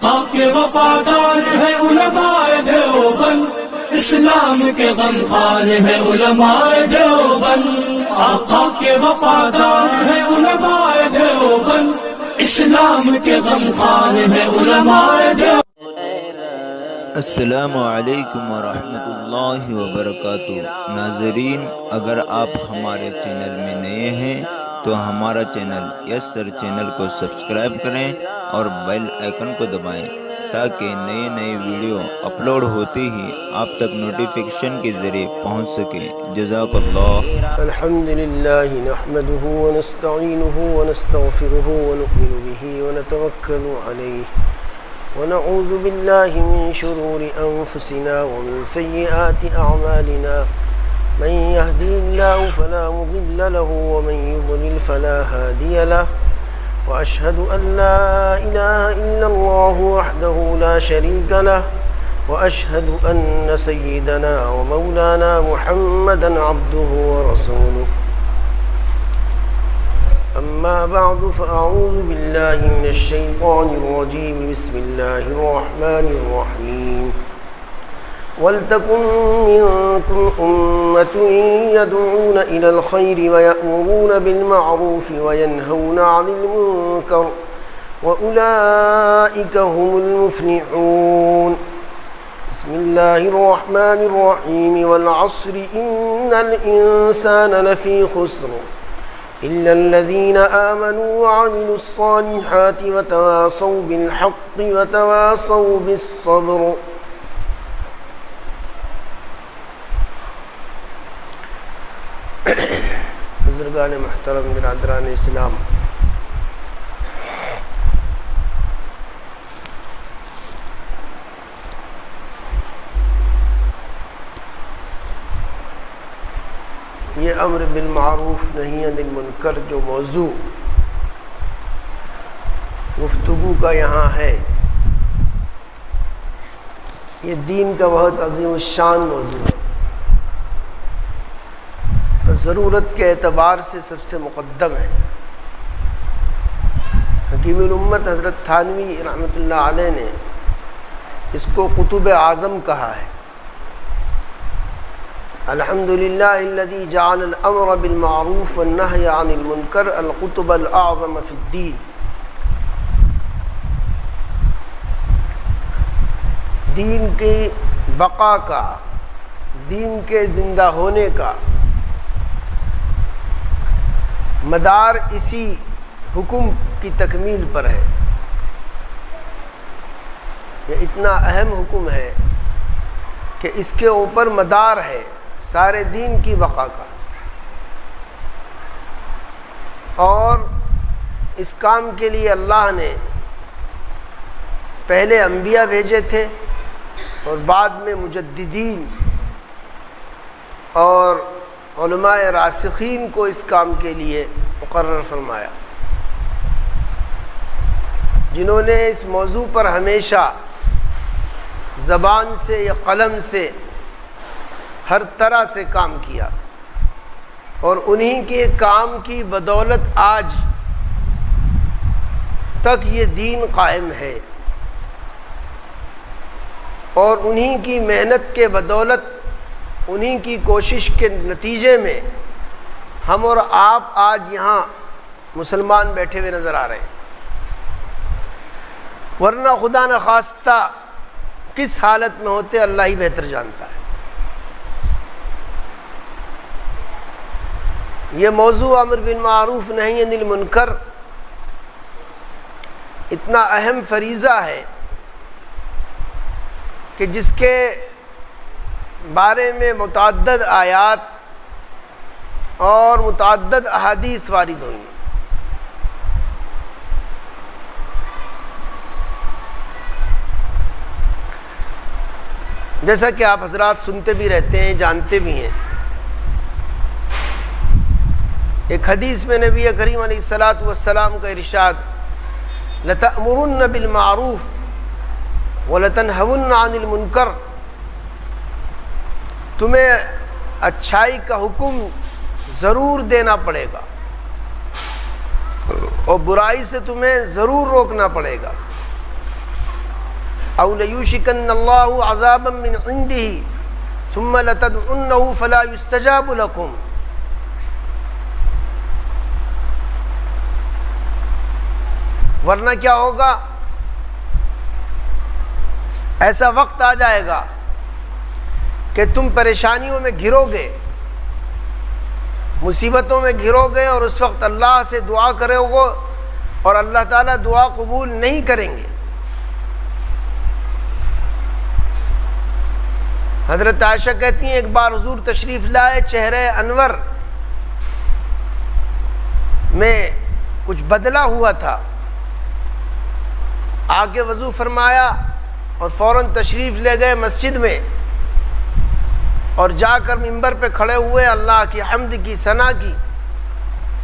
آقا کے وفادار ہے علماء دیوبند، اسلام کے غمخوار ہے علماء دیوبند، آقا کے وفادار ہے علماء دیوبند، اسلام کے غمخوار ہے علماء دیوبند۔ السلام علیکم ورحمۃ اللہ وبرکاتہ۔ ناظرین، اگر آپ ہمارے چینل میں نئے ہیں تو ہمارا چینل یس سر چینل کو سبسکرائب کریں اور بیل آئیکن کو دبائیں تاکہ نئے ویڈیو اپلوڈ ہوتے ہی آپ تک نوٹیفیکیشن کے ذریعے پہنچ سکے۔ جزاک اللہ۔ الحمد لله نحمده ونستعينه ونستغفره ونؤمن به ونتوكل عليه ونعوذ بالله من شرور أنفسنا ومن سيئات أعمالنا، من يهدي الله فلا مضل له ومن يضلل فلا هادي له، وأشهد أن لا إله إلا الله وحده لا شريك له، وأشهد أن سيدنا ومولانا محمدا عبده ورسوله. أما بعد فأعوذ بالله من الشيطان الرجيم. بسم الله الرحمن الرحيم. وَلْتَكُنْ مِنْكُمْ أُمَّةٌ يَدْعُونَ إِلَى الْخَيْرِ وَيَأْمُرُونَ بِالْمَعْرُوفِ وَيَنْهَوْنَ عَنِ الْمُنْكَرِ وَأُولَئِكَ هُمُ الْمُفْلِحُونَ. بسم الله الرحمن الرحيم. وَالْعَصْرِ إِنَّ الْإِنسَانَ لَفِي خُسْرٍ إِلَّا الَّذِينَ آمَنُوا وَعَمِلُوا الصَّالِحَاتِ وَتَوَاصَوْا بِالْحَقِّ وَتَوَاصَوْا بِالصَّبْرِ. بزرگان محترم، برادران اسلام، یہ امر بالمعروف نہی عن المنکر جو موضوع گفتگو کا یہاں ہے، یہ دین کا بہت عظیم الشان موضوع ہے، ضرورت کے اعتبار سے سب سے مقدم ہے۔ حکیم الامت حضرت تھانوی رحمۃ اللہ علیہ نے اس کو قطب اعظم کہا ہے۔ الحمدللہ الذی جعل الامر بالمعروف والنہی عن المنکر القطب الاعظم فی الدین۔ دین کی بقا کا، دین کے زندہ ہونے کا مدار اسی حکم کی تکمیل پر ہے۔ یہ اتنا اہم حکم ہے کہ اس کے اوپر مدار ہے سارے دین کی بقا کا، اور اس کام کے لیے اللہ نے پہلے انبیاء بھیجے تھے اور بعد میں مجددین اور علماء راسخین کو اس کام کے لیے مقرر فرمایا، جنہوں نے اس موضوع پر ہمیشہ زبان سے یا قلم سے ہر طرح سے کام کیا، اور انہی کے کام کی بدولت آج تک یہ دین قائم ہے، اور انہی کی محنت کے بدولت، انہی کی کوشش کے نتیجے میں ہم اور آپ آج یہاں مسلمان بیٹھے ہوئے نظر آ رہے ہیں، ورنہ خدا نخواستہ کس حالت میں ہوتے اللہ ہی بہتر جانتا ہے۔ یہ موضوع امر بالمعروف نہی عن المنکر اتنا اہم فریضہ ہے کہ جس کے بارے میں متعدد آیات اور متعدد احادیث وارد ہوئی۔ جیسا کہ آپ حضرات سنتے بھی رہتے ہیں، جانتے بھی ہیں، ایک حدیث میں نبی کریم علیہ الصلاۃ والسلام کا ارشاد، لَتَأْمُرُنَّ بِالْمَعْرُوفِ وَلَتَنْهَوُنَّ عَنِ الْمُنْكَرِ، تمہیں اچھائی کا حکم ضرور دینا پڑے گا اور برائی سے تمہیں ضرور روکنا پڑے گا۔ او لیوشکن اللہ عذابا من عنده ثم لتدعنه فلا یستجاب لکم. ورنہ کیا ہوگا؟ ایسا وقت آ جائے گا کہ تم پریشانیوں میں گھرو گے، مصیبتوں میں گھرو گے، اور اس وقت اللہ سے دعا کرو گے اور اللہ تعالیٰ دعا قبول نہیں کریں گے. حضرت عائشہ کہتی ہیں ایک بار حضور تشریف لائے، چہرہ انور میں کچھ بدلہ ہوا تھا، آگے وضو فرمایا اور فوراً تشریف لے گئے مسجد میں، اور جا کر منبر پہ کھڑے ہوئے، اللہ کی حمد کی، ثنا کی،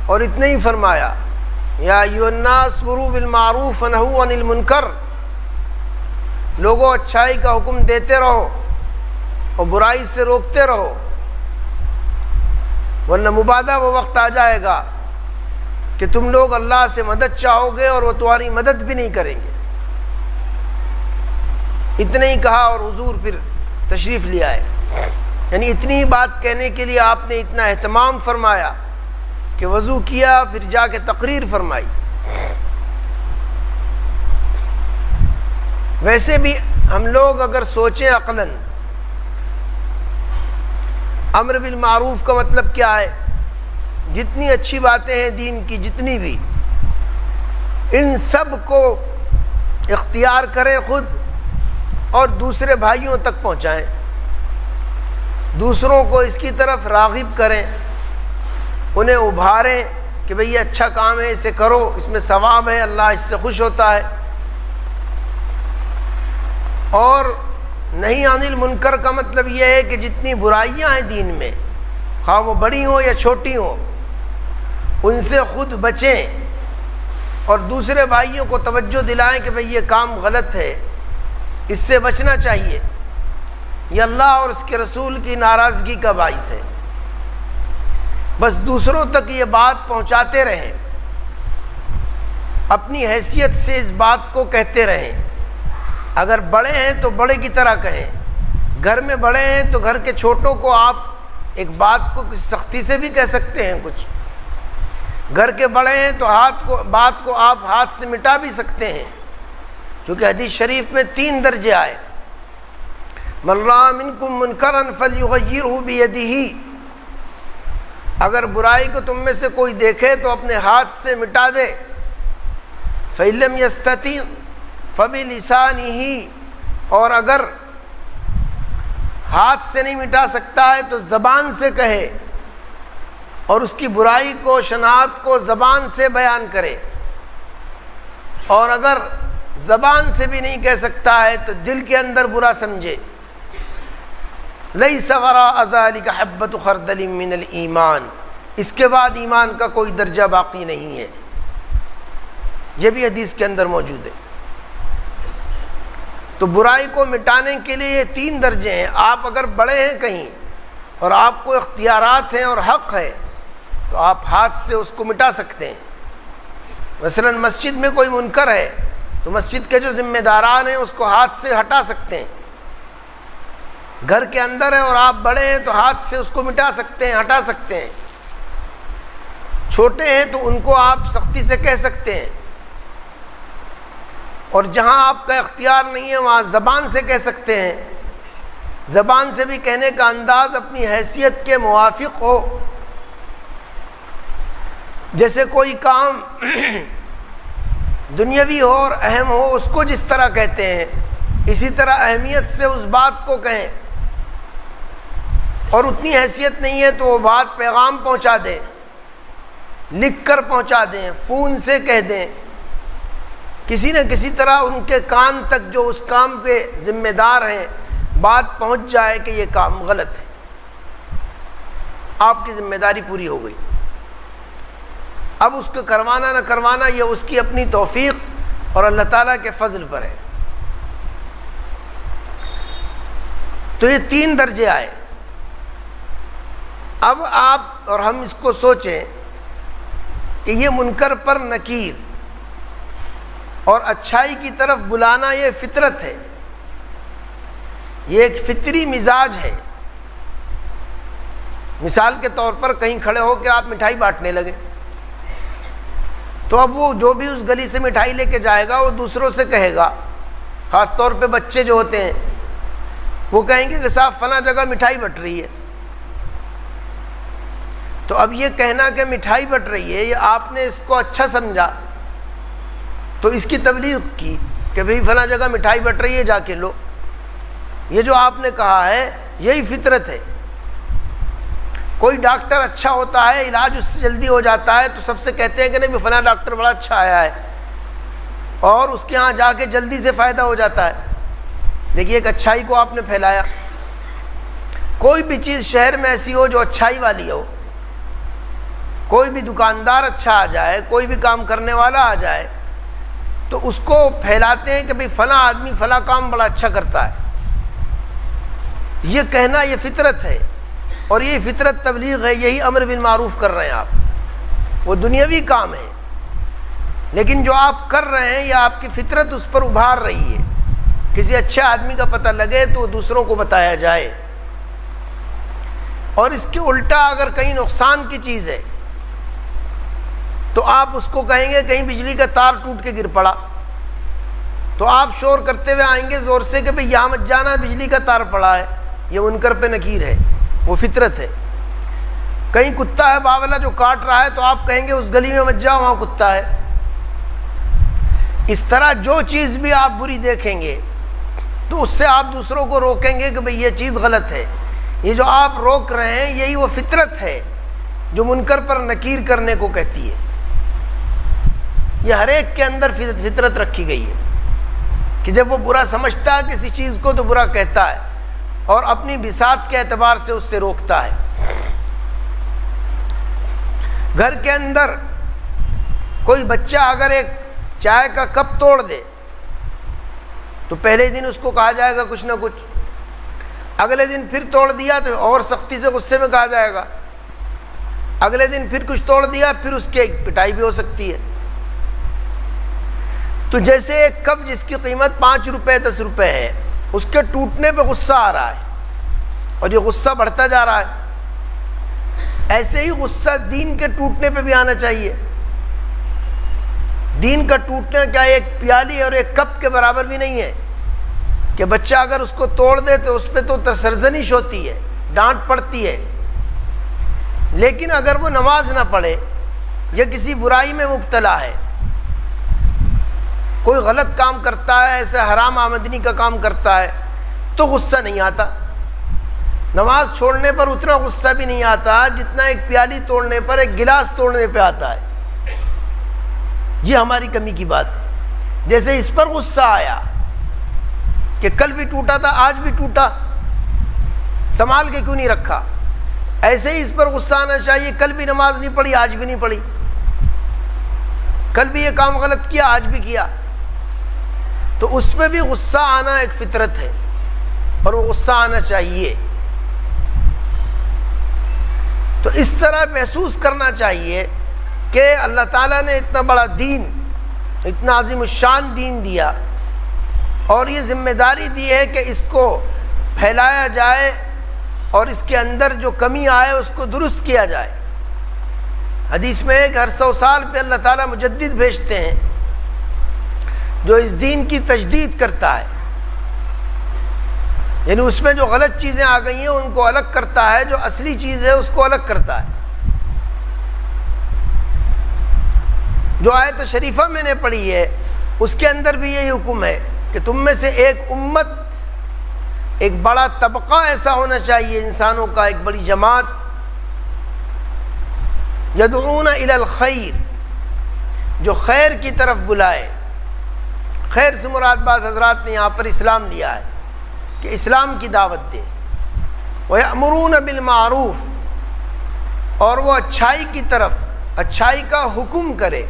اور اتنا ہی فرمایا یا ایھا الناس مروا بالمعروف ونہوا عن المنکر، لوگوں اچھائی کا حکم دیتے رہو اور برائی سے روکتے رہو، ورنہ مبادہ وہ وقت آ جائے گا کہ تم لوگ اللہ سے مدد چاہو گے اور وہ تمہاری مدد بھی نہیں کریں گے. اتنا ہی کہا اور حضور پھر تشریف لے آئے. یعنی اتنی ہی بات کہنے کے لیے آپ نے اتنا اہتمام فرمایا کہ وضو کیا، پھر جا کے تقریر فرمائی. ویسے بھی ہم لوگ اگر سوچیں عقلاً، امر بالمعروف کا مطلب کیا ہے؟ جتنی اچھی باتیں ہیں دین کی، جتنی بھی، ان سب کو اختیار کریں خود اور دوسرے بھائیوں تک پہنچائیں، دوسروں کو اس کی طرف راغب کریں، انہیں ابھاریں کہ بھئی یہ اچھا کام ہے، اسے کرو، اس میں ثواب ہے، اللہ اس سے خوش ہوتا ہے. اور نہیں عن المنکر کا مطلب یہ ہے کہ جتنی برائیاں ہیں دین میں، خواہ وہ بڑی ہوں یا چھوٹی ہوں، ان سے خود بچیں اور دوسرے بھائیوں کو توجہ دلائیں کہ بھئی یہ کام غلط ہے، اس سے بچنا چاہیے، یہ اللہ اور اس کے رسول کی ناراضگی کا باعث ہے. بس دوسروں تک یہ بات پہنچاتے رہیں، اپنی حیثیت سے اس بات کو کہتے رہیں. اگر بڑے ہیں تو بڑے کی طرح کہیں، گھر میں بڑے ہیں تو گھر کے چھوٹوں کو آپ ایک بات کو کسی سختی سے بھی کہہ سکتے ہیں، کچھ گھر کے بڑے ہیں تو بات کو آپ ہاتھ سے مٹا بھی سکتے ہیں، چونکہ حدیث شریف میں 3 درجے آئے. من رأى منکم منکرا فلیغیرہ بیدہ، اگر برائی کو تم میں سے کوئی دیکھے تو اپنے ہاتھ سے مٹا دے. فإن لم یستطع فبلسانہ، اور اگر ہاتھ سے نہیں مٹا سکتا ہے تو زبان سے کہے، اور اس کی برائی کو، شناعت کو زبان سے بیان کرے. اور اگر زبان سے بھی نہیں کہہ سکتا ہے تو دل کے اندر برا سمجھے. لیس وراء ذلک حبۃ خردل من الایمان، اس کے بعد ایمان کا کوئی درجہ باقی نہیں ہے. یہ بھی حدیث کے اندر موجود ہے. تو برائی کو مٹانے کے لیے یہ 3 درجے ہیں. آپ اگر بڑے ہیں کہیں اور آپ کو اختیارات ہیں اور حق ہے تو آپ ہاتھ سے اس کو مٹا سکتے ہیں. مثلا مسجد میں کوئی منکر ہے تو مسجد کے جو ذمہ داران ہیں اس کو ہاتھ سے ہٹا سکتے ہیں. گھر کے اندر ہے اور آپ بڑے ہیں تو ہاتھ سے اس کو مٹا سکتے ہیں، ہٹا سکتے ہیں. چھوٹے ہیں تو ان کو آپ سختی سے کہہ سکتے ہیں، اور جہاں آپ کا اختیار نہیں ہے وہاں زبان سے کہہ سکتے ہیں. زبان سے بھی کہنے کا انداز اپنی حیثیت کے موافق ہو. جیسے کوئی کام دنیاوی ہو اور اہم ہو، اس کو جس طرح کہتے ہیں اسی طرح اہمیت سے اس بات کو کہیں. اور اتنی حیثیت نہیں ہے تو وہ بات پیغام پہنچا دیں، لکھ کر پہنچا دیں، فون سے کہہ دیں، کسی نہ کسی طرح ان کے کان تک جو اس کام کے ذمہ دار ہیں بات پہنچ جائے کہ یہ کام غلط ہے. آپ کی ذمہ داری پوری ہو گئی. اب اس کو کروانا نہ کروانا یہ اس کی اپنی توفیق اور اللہ تعالیٰ کے فضل پر ہے. تو یہ 3 درجے آئے. اب آپ اور ہم اس کو سوچیں کہ یہ منکر پر نکیر اور اچھائی کی طرف بلانا یہ فطرت ہے. یہ ایک فطری مزاج ہے۔ مثال کے طور پر کہیں کھڑے ہو کہ آپ مٹھائی بانٹنے لگے، تو اب وہ جو بھی اس گلی سے مٹھائی لے کے جائے گا وہ دوسروں سے کہے گا، خاص طور پہ بچے جو ہوتے ہیں وہ کہیں گے کہ صاحب فلاں جگہ مٹھائی بٹ رہی ہے۔ تو اب یہ کہنا کہ مٹھائی بٹ رہی ہے، یہ آپ نے اس کو اچھا سمجھا تو اس کی تبلیغ کی کہ بھئی فلاں جگہ مٹھائی بٹ رہی ہے، جا کے لو۔ یہ جو آپ نے کہا ہے یہی فطرت ہے۔ کوئی ڈاکٹر اچھا ہوتا ہے، علاج اس سے جلدی ہو جاتا ہے، تو سب سے کہتے ہیں کہ نہیں فلاں ڈاکٹر بڑا اچھا آیا ہے، اور اس کے ہاں جا کے جلدی سے فائدہ ہو جاتا ہے۔ دیکھیے ایک اچھائی کو آپ نے پھیلایا۔ کوئی بھی چیز شہر میں ایسی ہو جو اچھائی والی ہو، کوئی بھی دکاندار اچھا آ جائے، کوئی بھی کام کرنے والا آ جائے، تو اس کو پھیلاتے ہیں کہ بھئی فلاں آدمی فلاں کام بڑا اچھا کرتا ہے۔ یہ کہنا یہ فطرت ہے، اور یہ فطرت تبلیغ ہے، یہی امر بالمعروف کر رہے ہیں آپ۔ وہ دنیاوی کام ہے، لیکن جو آپ کر رہے ہیں یا آپ کی فطرت اس پر ابھار رہی ہے۔ کسی اچھے آدمی کا پتہ لگے تو دوسروں کو بتایا جائے، اور اس کے الٹا اگر کہیں نقصان کی چیز ہے تو آپ اس کو کہیں گے کہیں بجلی کا تار ٹوٹ کے گر پڑا، تو آپ شور کرتے ہوئے آئیں گے زور سے کہ بھئی یہاں مت جانا، بجلی کا تار پڑا ہے۔ یہ منکر پہ نکیر ہے، وہ فطرت ہے۔ کہیں کتا ہے باولا جو کاٹ رہا ہے، تو آپ کہیں گے اس گلی میں مت جاؤ، وہاں کتا ہے۔ اس طرح جو چیز بھی آپ بری دیکھیں گے تو اس سے آپ دوسروں کو روکیں گے کہ بھئی یہ چیز غلط ہے۔ یہ جو آپ روک رہے ہیں یہی وہ فطرت ہے جو منکر پر نکیر کرنے کو کہتی ہے۔ یہ ہر ایک کے اندر فطرت رکھی گئی ہے کہ جب وہ برا سمجھتا ہے کسی چیز کو تو برا کہتا ہے، اور اپنی بساط کے اعتبار سے اس سے روکتا ہے۔ گھر کے اندر کوئی بچہ اگر ایک چائے کا کپ توڑ دے تو پہلے دن اس کو کہا جائے گا کچھ نہ کچھ، اگلے دن پھر توڑ دیا تو اور سختی سے غصے میں کہا جائے گا، اگلے دن پھر کچھ توڑ دیا پھر اس کی پٹائی بھی ہو سکتی ہے۔ تو جیسے ایک کپ جس کی قیمت 5 روپے 10 روپے ہے، اس کے ٹوٹنے پہ غصہ آ رہا ہے اور یہ غصہ بڑھتا جا رہا ہے، ایسے ہی غصہ دین کے ٹوٹنے پہ بھی آنا چاہیے۔ دین کا ٹوٹنا کیا ایک پیالی اور ایک کپ کے برابر بھی نہیں ہے کہ بچہ اگر اس کو توڑ دے تو اس پہ تو سرزنش ہوتی ہے، ڈانٹ پڑتی ہے، لیکن اگر وہ نماز نہ پڑھے یا کسی برائی میں مبتلا ہے، کوئی غلط کام کرتا ہے، ایسے حرام آمدنی کا کام کرتا ہے، تو غصہ نہیں آتا۔ نماز چھوڑنے پر اتنا غصہ بھی نہیں آتا جتنا ایک پیالی توڑنے پر، ایک گلاس توڑنے پہ آتا ہے۔ یہ ہماری کمی کی بات ہے۔ جیسے اس پر غصہ آیا کہ کل بھی ٹوٹا تھا آج بھی ٹوٹا، سنبھال کے کیوں نہیں رکھا، ایسے ہی اس پر غصہ آنا چاہیے، کل بھی نماز نہیں پڑھی آج بھی نہیں پڑھی، کل بھی یہ کام غلط کیا آج بھی کیا۔ تو اس پہ بھی غصہ آنا ایک فطرت ہے، اور وہ غصہ آنا چاہیے۔ تو اس طرح محسوس کرنا چاہیے کہ اللہ تعالیٰ نے اتنا بڑا دین، اتنا عظیم الشان دین دیا، اور یہ ذمہ داری دی ہے کہ اس کو پھیلایا جائے اور اس کے اندر جو کمی آئے اس کو درست کیا جائے۔ حدیث میں ہے کہ ہر 100 سال پہ اللہ تعالیٰ مجدد بھیجتے ہیں جو اس دین کی تجدید کرتا ہے، یعنی اس میں جو غلط چیزیں آ گئی ہیں ان کو الگ کرتا ہے، جو اصلی چیز ہے اس کو الگ کرتا ہے۔ جو آیت شریفہ میں نے پڑھی ہے اس کے اندر بھی یہی حکم ہے کہ تم میں سے ایک امت، ایک بڑا طبقہ ایسا ہونا چاہیے انسانوں کا، ایک بڑی جماعت، یدعون الی الخیر، جو خیر کی طرف بلائے۔ خیر سے مراد بعض حضرات نے یہاں پر اسلام لیا ہے کہ اسلام کی دعوت دے، وَيَأْمُرُونَ بِالْمَعْرُوفِ، اور وہ اچھائی کی طرف، اچھائی کا حکم کرے۔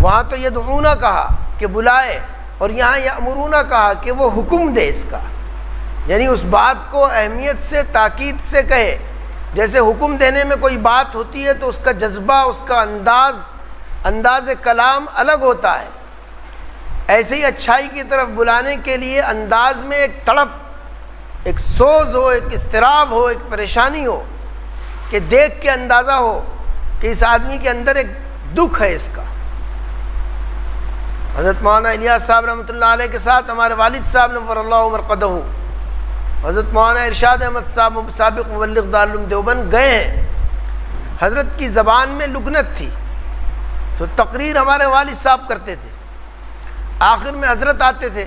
وہاں تو یدعون کہا کہ بلائے، اور یہاں یأمرون کہا کہ وہ حکم دے اس کا، یعنی اس بات کو اہمیت سے تاکید سے کہے۔ جیسے حکم دینے میں کوئی بات ہوتی ہے تو اس کا جذبہ، اس کا انداز کلام الگ ہوتا ہے، ایسے ہی اچھائی کی طرف بلانے کے لیے انداز میں ایک تڑپ ایک سوز ہو، ایک اضطراب ہو، ایک پریشانی ہو کہ دیکھ کے اندازہ ہو کہ اس آدمی کے اندر ایک دکھ ہے اس کا۔ حضرت مولانا الیاس صاحب رحمۃ اللہ علیہ کے ساتھ ہمارے والد صاحب نور اللہ مرقدہ، حضرت مولانا ارشاد احمد صاحب سابق مبلغ دارالعلوم دیوبند گئے ہیں۔ حضرت کی زبان میں لکنت تھی، تو تقریر ہمارے والد صاحب کرتے تھے، آخر میں حضرت آتے تھے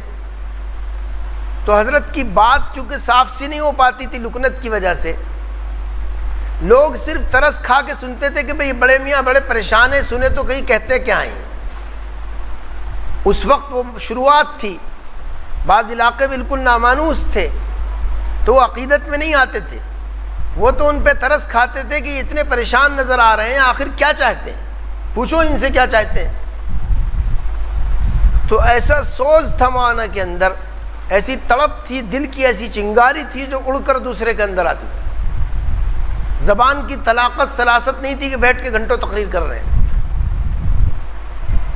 تو حضرت کی بات چونکہ صاف سی نہیں ہو پاتی تھی لکنت کی وجہ سے، لوگ صرف ترس کھا کے سنتے تھے کہ بھئی بڑے میاں بڑے پریشان ہیں، سنے تو کہیں کہتے کیا ہیں۔ اس وقت وہ شروعات تھی، بعض علاقے بالکل نامانوس تھے تو وہ عقیدت میں نہیں آتے تھے، وہ تو ان پہ ترس کھاتے تھے کہ اتنے پریشان نظر آ رہے ہیں، آخر کیا چاہتے ہیں، پوچھو ان سے کیا چاہتے ہیں۔ تو ایسا سوز تھا مولانا کے اندر، ایسی تڑپ تھی، دل کی ایسی چنگاری تھی جو اڑ کر دوسرے کے اندر آتی تھی۔ زبان کی طلاقت سلاست نہیں تھی کہ بیٹھ کے گھنٹوں تقریر کر رہے ہیں،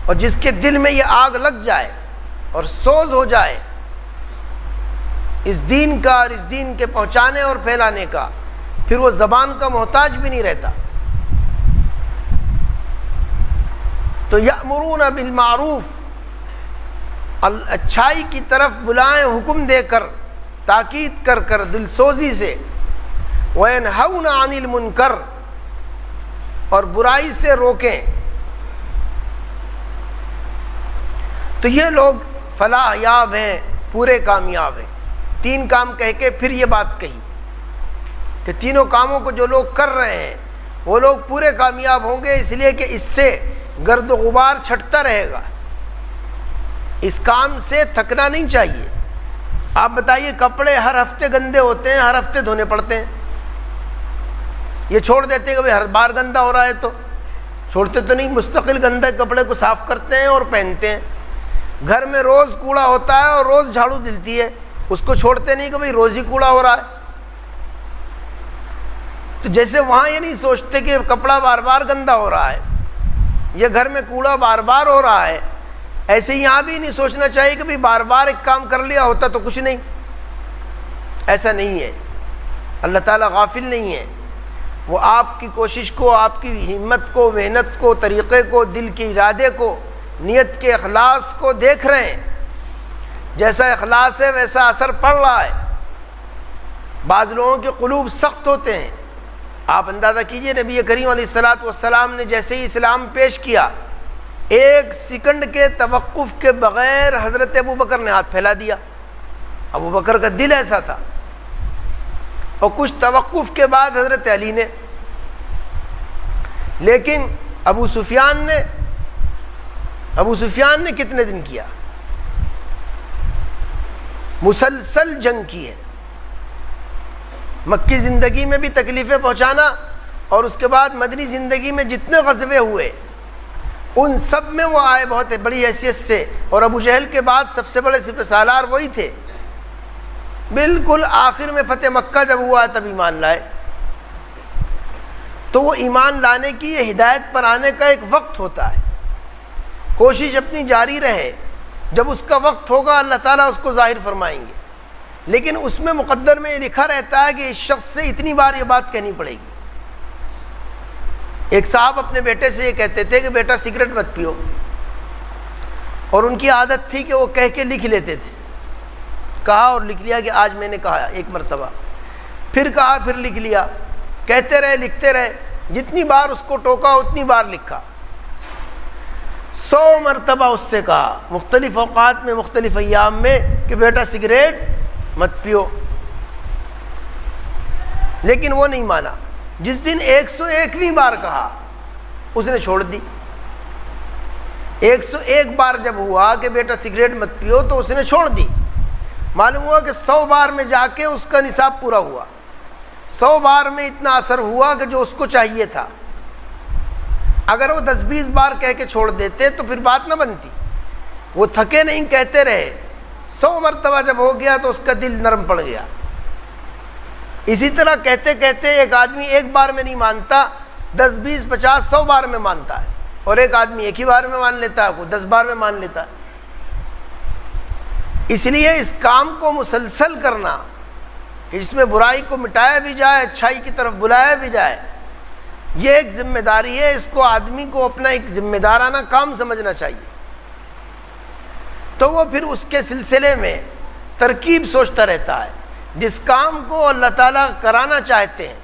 اور جس کے دل میں یہ آگ لگ جائے اور سوز ہو جائے اس دین کا اور اس دین کے پہنچانے اور پھیلانے کا، پھر وہ زبان کا محتاج بھی نہیں رہتا۔ تو یأمرون بالمعروف، اچھائی کی طرف بلائیں حکم دے کر، تاکید کر کر دل سوزی سے، وَيَنْهَوْنَ عَنِ الْمُنْكَرِ، اور برائی سے روکیں۔ تو یہ لوگ فلاح یاب ہیں، پورے کامیاب ہیں۔ تین کام کہہ کے پھر یہ بات کہی کہ تینوں کاموں کو جو لوگ کر رہے ہیں وہ لوگ پورے کامیاب ہوں گے، اس لیے کہ اس سے گرد و غبار چھٹتا رہے گا، اس کام سے تھکنا نہیں چاہیے۔ آپ بتائیے کپڑے ہر ہفتے گندے ہوتے ہیں، ہر ہفتے دھونے پڑتے ہیں، یہ چھوڑ دیتے ہیں کہ بھئی ہر بار گندا ہو رہا ہے تو چھوڑتے تو نہیں، مستقل گندے کپڑے کو صاف کرتے ہیں اور پہنتے ہیں۔ گھر میں روز کوڑا ہوتا ہے اور روز جھاڑو دلتی ہے، اس کو چھوڑتے نہیں کہ بھئی روز ہی کوڑا ہو رہا ہے۔ تو جیسے وہاں یہ نہیں سوچتے کہ کپڑا بار بار گندا ہو رہا ہے، یہ گھر میں کوڑا بار بار ہو رہا ہے، ایسے یہاں بھی نہیں سوچنا چاہیے کہ بھئی بار بار ایک کام کر لیا ہوتا تو کچھ نہیں، ایسا نہیں ہے۔ اللہ تعالیٰ غافل نہیں ہے، وہ آپ کی کوشش کو، آپ کی ہمت کو، محنت کو، طریقے کو، دل کے ارادے کو، نیت کے اخلاص کو دیکھ رہے ہیں۔ جیسا اخلاص ہے ویسا اثر پڑ رہا ہے۔ بعض لوگوں کے قلوب سخت ہوتے ہیں، آپ اندازہ کیجئے نبی کریم علیہ الصلوۃ والسلام نے جیسے ہی اسلام پیش کیا، ایک سیکنڈ کے توقف کے بغیر حضرت ابوبکر نے ہاتھ پھیلا دیا۔ ابوبکر کا دل ایسا تھا، اور کچھ توقف کے بعد حضرت علی نے، لیکن ابو سفیان نے کتنے دن کیا؟ مسلسل جنگ کی ہے، مکی زندگی میں بھی تکلیفیں پہنچانا، اور اس کے بعد مدنی زندگی میں جتنے غزوے ہوئے ان سب میں وہ آئے بہت بڑی حیثیت سے، اور ابو جہل کے بعد سب سے بڑے سپہ سالار وہی تھے۔ بالکل آخر میں فتح مکہ جب ہوا تب ایمان لائے۔ تو وہ ایمان لانے کی، یہ ہدایت پر آنے کا ایک وقت ہوتا ہے، کوشش اپنی جاری رہے، جب اس کا وقت ہوگا اللہ تعالیٰ اس کو ظاہر فرمائیں گے، لیکن اس میں مقدر میں یہ لکھا رہتا ہے کہ اس شخص سے اتنی بار یہ بات کہنی پڑے گی۔ ایک صاحب اپنے بیٹے سے یہ کہتے تھے کہ بیٹا سگریٹ مت پیو، اور ان کی عادت تھی کہ وہ کہہ کے لکھ لیتے تھے، کہا اور لکھ لیا کہ آج میں نے کہا ایک مرتبہ، پھر کہا پھر لکھ لیا، کہتے رہے لکھتے رہے، جتنی بار اس کو ٹوکا اتنی بار لکھا، 100 مرتبہ اس سے کہا مختلف اوقات میں مختلف ایام میں کہ بیٹا سگریٹ مت پیو، لیکن وہ نہیں مانا۔ جس دن 101ویں بار کہا اس نے چھوڑ دی۔ 101 بار جب ہوا کہ بیٹا سگریٹ مت پیو تو اس نے چھوڑ دی۔ معلوم ہوا کہ 100 بار میں جا کے اس کا نصاب پورا ہوا، 100 بار میں اتنا اثر ہوا کہ جو اس کو چاہیے تھا۔ اگر وہ 10-20 بار کہہ کے چھوڑ دیتے تو پھر بات نہ بنتی، وہ تھکے نہیں، کہتے رہے، 100 مرتبہ جب ہو گیا تو اس کا دل نرم پڑ گیا۔ اسی طرح کہتے کہتے ایک آدمی ایک بار میں نہیں مانتا، 10 20 50 100 بار میں مانتا ہے، اور ایک آدمی ایک ہی بار میں مان لیتا ہے، کوئی 10 بار میں مان لیتا ہے۔ اس لیے اس کام کو مسلسل کرنا، کہ جس میں برائی کو مٹایا بھی جائے، اچھائی کی طرف بلایا بھی جائے، یہ ایک ذمہ داری ہے، اس کو آدمی کو اپنا ایک ذمہ دارانہ کام سمجھنا چاہیے۔ تو وہ پھر اس کے سلسلے میں ترکیب سوچتا رہتا ہے، جس کام کو اللہ تعالیٰ کرانا چاہتے ہیں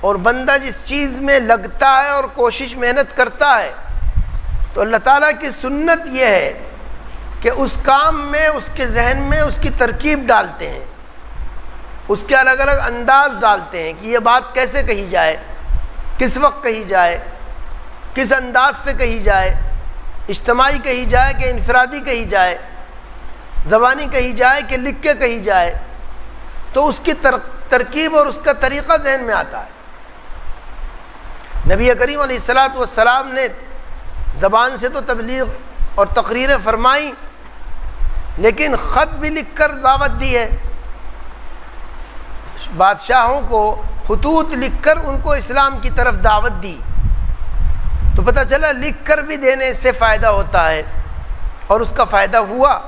اور بندہ جس چیز میں لگتا ہے اور کوشش محنت کرتا ہے، تو اللہ تعالیٰ کی سنت یہ ہے کہ اس کام میں اس کے ذہن میں اس کی ترکیب ڈالتے ہیں، اس کے الگ الگ انداز ڈالتے ہیں کہ یہ بات کیسے کہی جائے، کس وقت کہی جائے، کس انداز سے کہی جائے، اجتماعی کہی جائے کہ انفرادی کہی جائے، زبانی کہی جائے کہ لکھ کے کہی جائے، تو اس کی ترکیب اور اس کا طریقہ ذہن میں آتا ہے۔ نبی کریم علیہ الصلاۃ والسلام نے زبان سے تو تبلیغ اور تقریریں فرمائی، لیکن خط بھی لکھ کر دعوت دی ہے، بادشاہوں کو خطوط لکھ کر ان کو اسلام کی طرف دعوت دی، تو پتہ چلا لکھ کر بھی دینے سے فائدہ ہوتا ہے، اور اس کا فائدہ ہوا،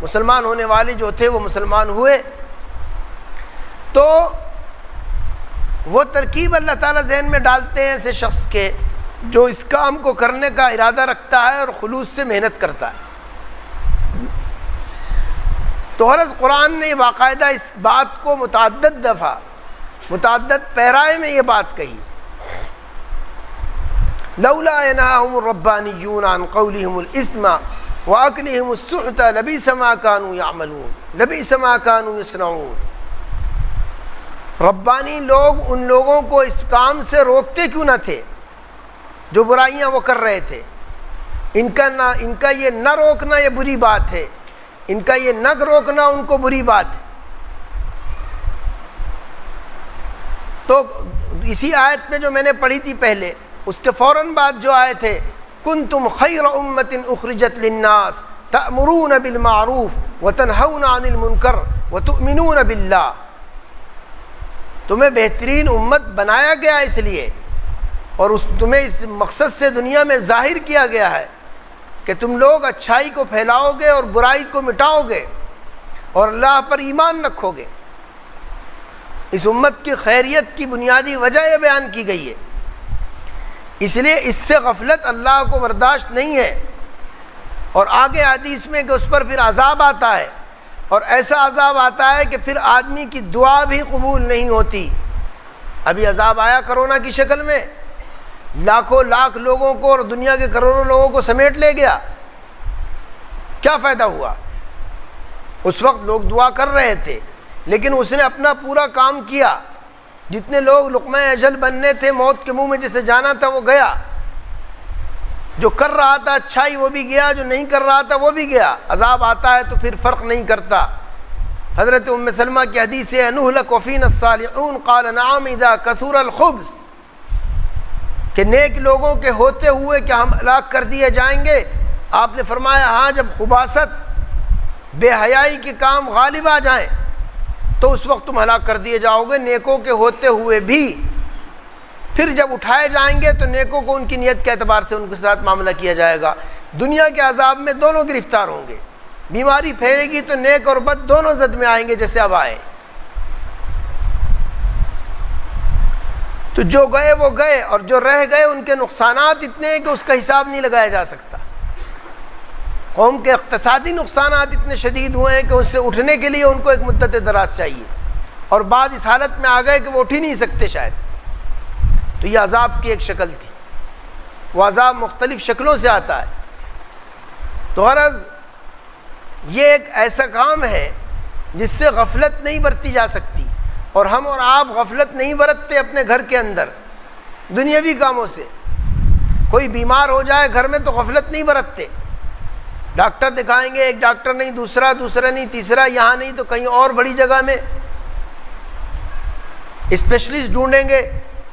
مسلمان ہونے والے جو تھے وہ مسلمان ہوئے۔ تو وہ ترکیب اللہ تعالیٰ ذہن میں ڈالتے ہیں ایسے شخص کے جو اس کام کو کرنے کا ارادہ رکھتا ہے اور خلوص سے محنت کرتا ہے۔ تو غرض قرآن نے باقاعدہ اس بات کو متعدد دفعہ متعدد پیرائے میں یہ بات کہی، لولا ینہاہم الربانیون عن قولہم الاثم واکلہم السحت لبئس ما کانوا یعملون لبئس ما کانوا یصنعون۔ ربانی لوگ ان لوگوں کو اس کام سے روکتے کیوں نہ تھے جو برائیاں وہ کر رہے تھے؟ ان کا یہ نہ روکنا یہ بری بات ہے، ان کا یہ نہ روکنا ان کو بری بات ہے۔ تو اسی آیت میں جو میں نے پڑھی تھی پہلے، اس کے فوراً بعد جو آئے تھے کنتم خیر امۃ اخرجت للناس تأمرون بالمعروف وتنہون عن المنکر وتؤمنون باللہ، تمہیں بہترین امت بنایا گیا اس لیے، اور تمہیں اس مقصد سے دنیا میں ظاہر کیا گیا ہے کہ تم لوگ اچھائی کو پھیلاؤ گے اور برائی کو مٹاؤ گے اور اللہ پر ایمان رکھو گے۔ اس امت کی خیریت کی بنیادی وجہ یہ بیان کی گئی ہے، اس لیے اس سے غفلت اللہ کو برداشت نہیں ہے، اور آگے حدیث میں کہ اس پر پھر عذاب آتا ہے، اور ایسا عذاب آتا ہے کہ پھر آدمی کی دعا بھی قبول نہیں ہوتی۔ ابھی عذاب آیا کرونا کی شکل میں، لاکھوں لاکھ لوگوں کو اور دنیا کے کروڑوں لوگوں کو سمیٹ لے گیا، کیا فائدہ ہوا؟ اس وقت لوگ دعا کر رہے تھے، لیکن اس نے اپنا پورا کام کیا، جتنے لوگ لقمہ اجل بننے تھے، موت کے منہ میں جسے جانا تھا وہ گیا، جو کر رہا تھا اچھائی وہ بھی گیا، جو نہیں کر رہا تھا وہ بھی گیا۔ عذاب آتا ہے تو پھر فرق نہیں کرتا۔ حضرت ام سلمہ کی حدیث ہے انہلک وفینا الصالحون قال نعم اذا کثر الخبث، کہ نیک لوگوں کے ہوتے ہوئے کیا ہم ہلاک کر دیے جائیں گے؟ آپ نے فرمایا ہاں، جب خباثت بے حیائی کے کام غالب آ جائیں تو اس وقت تم ہلاک کر دیے جاؤ گے، نیکوں کے ہوتے ہوئے بھی۔ پھر جب اٹھائے جائیں گے تو نیکوں کو ان کی نیت کے اعتبار سے ان کے ساتھ معاملہ کیا جائے گا۔ دنیا کے عذاب میں دونوں گرفتار ہوں گے، بیماری پھیلے گی تو نیک اور بد دونوں زد میں آئیں گے جیسے اب آئے۔ تو جو گئے وہ گئے، اور جو رہ گئے ان کے نقصانات اتنے ہیں کہ اس کا حساب نہیں لگایا جا سکتا۔ قوم کے اقتصادی نقصانات اتنے شدید ہوئے ہیں کہ اس سے اٹھنے کے لیے ان کو ایک مدت دراز چاہیے، اور بعض اس حالت میں آ گئے کہ وہ اٹھ ہی نہیں سکتے شاید۔ تو یہ عذاب کی ایک شکل تھی، وہ عذاب مختلف شکلوں سے آتا ہے۔ تو غرض یہ ایک ایسا کام ہے جس سے غفلت نہیں برتی جا سکتی، اور ہم اور آپ غفلت نہیں برتتے اپنے گھر کے اندر دنیاوی کاموں سے۔ کوئی بیمار ہو جائے گھر میں تو غفلت نہیں برتتے، ڈاکٹر دکھائیں گے، ایک ڈاکٹر نہیں دوسرا، دوسرا نہیں تیسرا، یہاں نہیں تو کہیں اور بڑی جگہ میں اسپیشلسٹ ڈھونڈیں گے،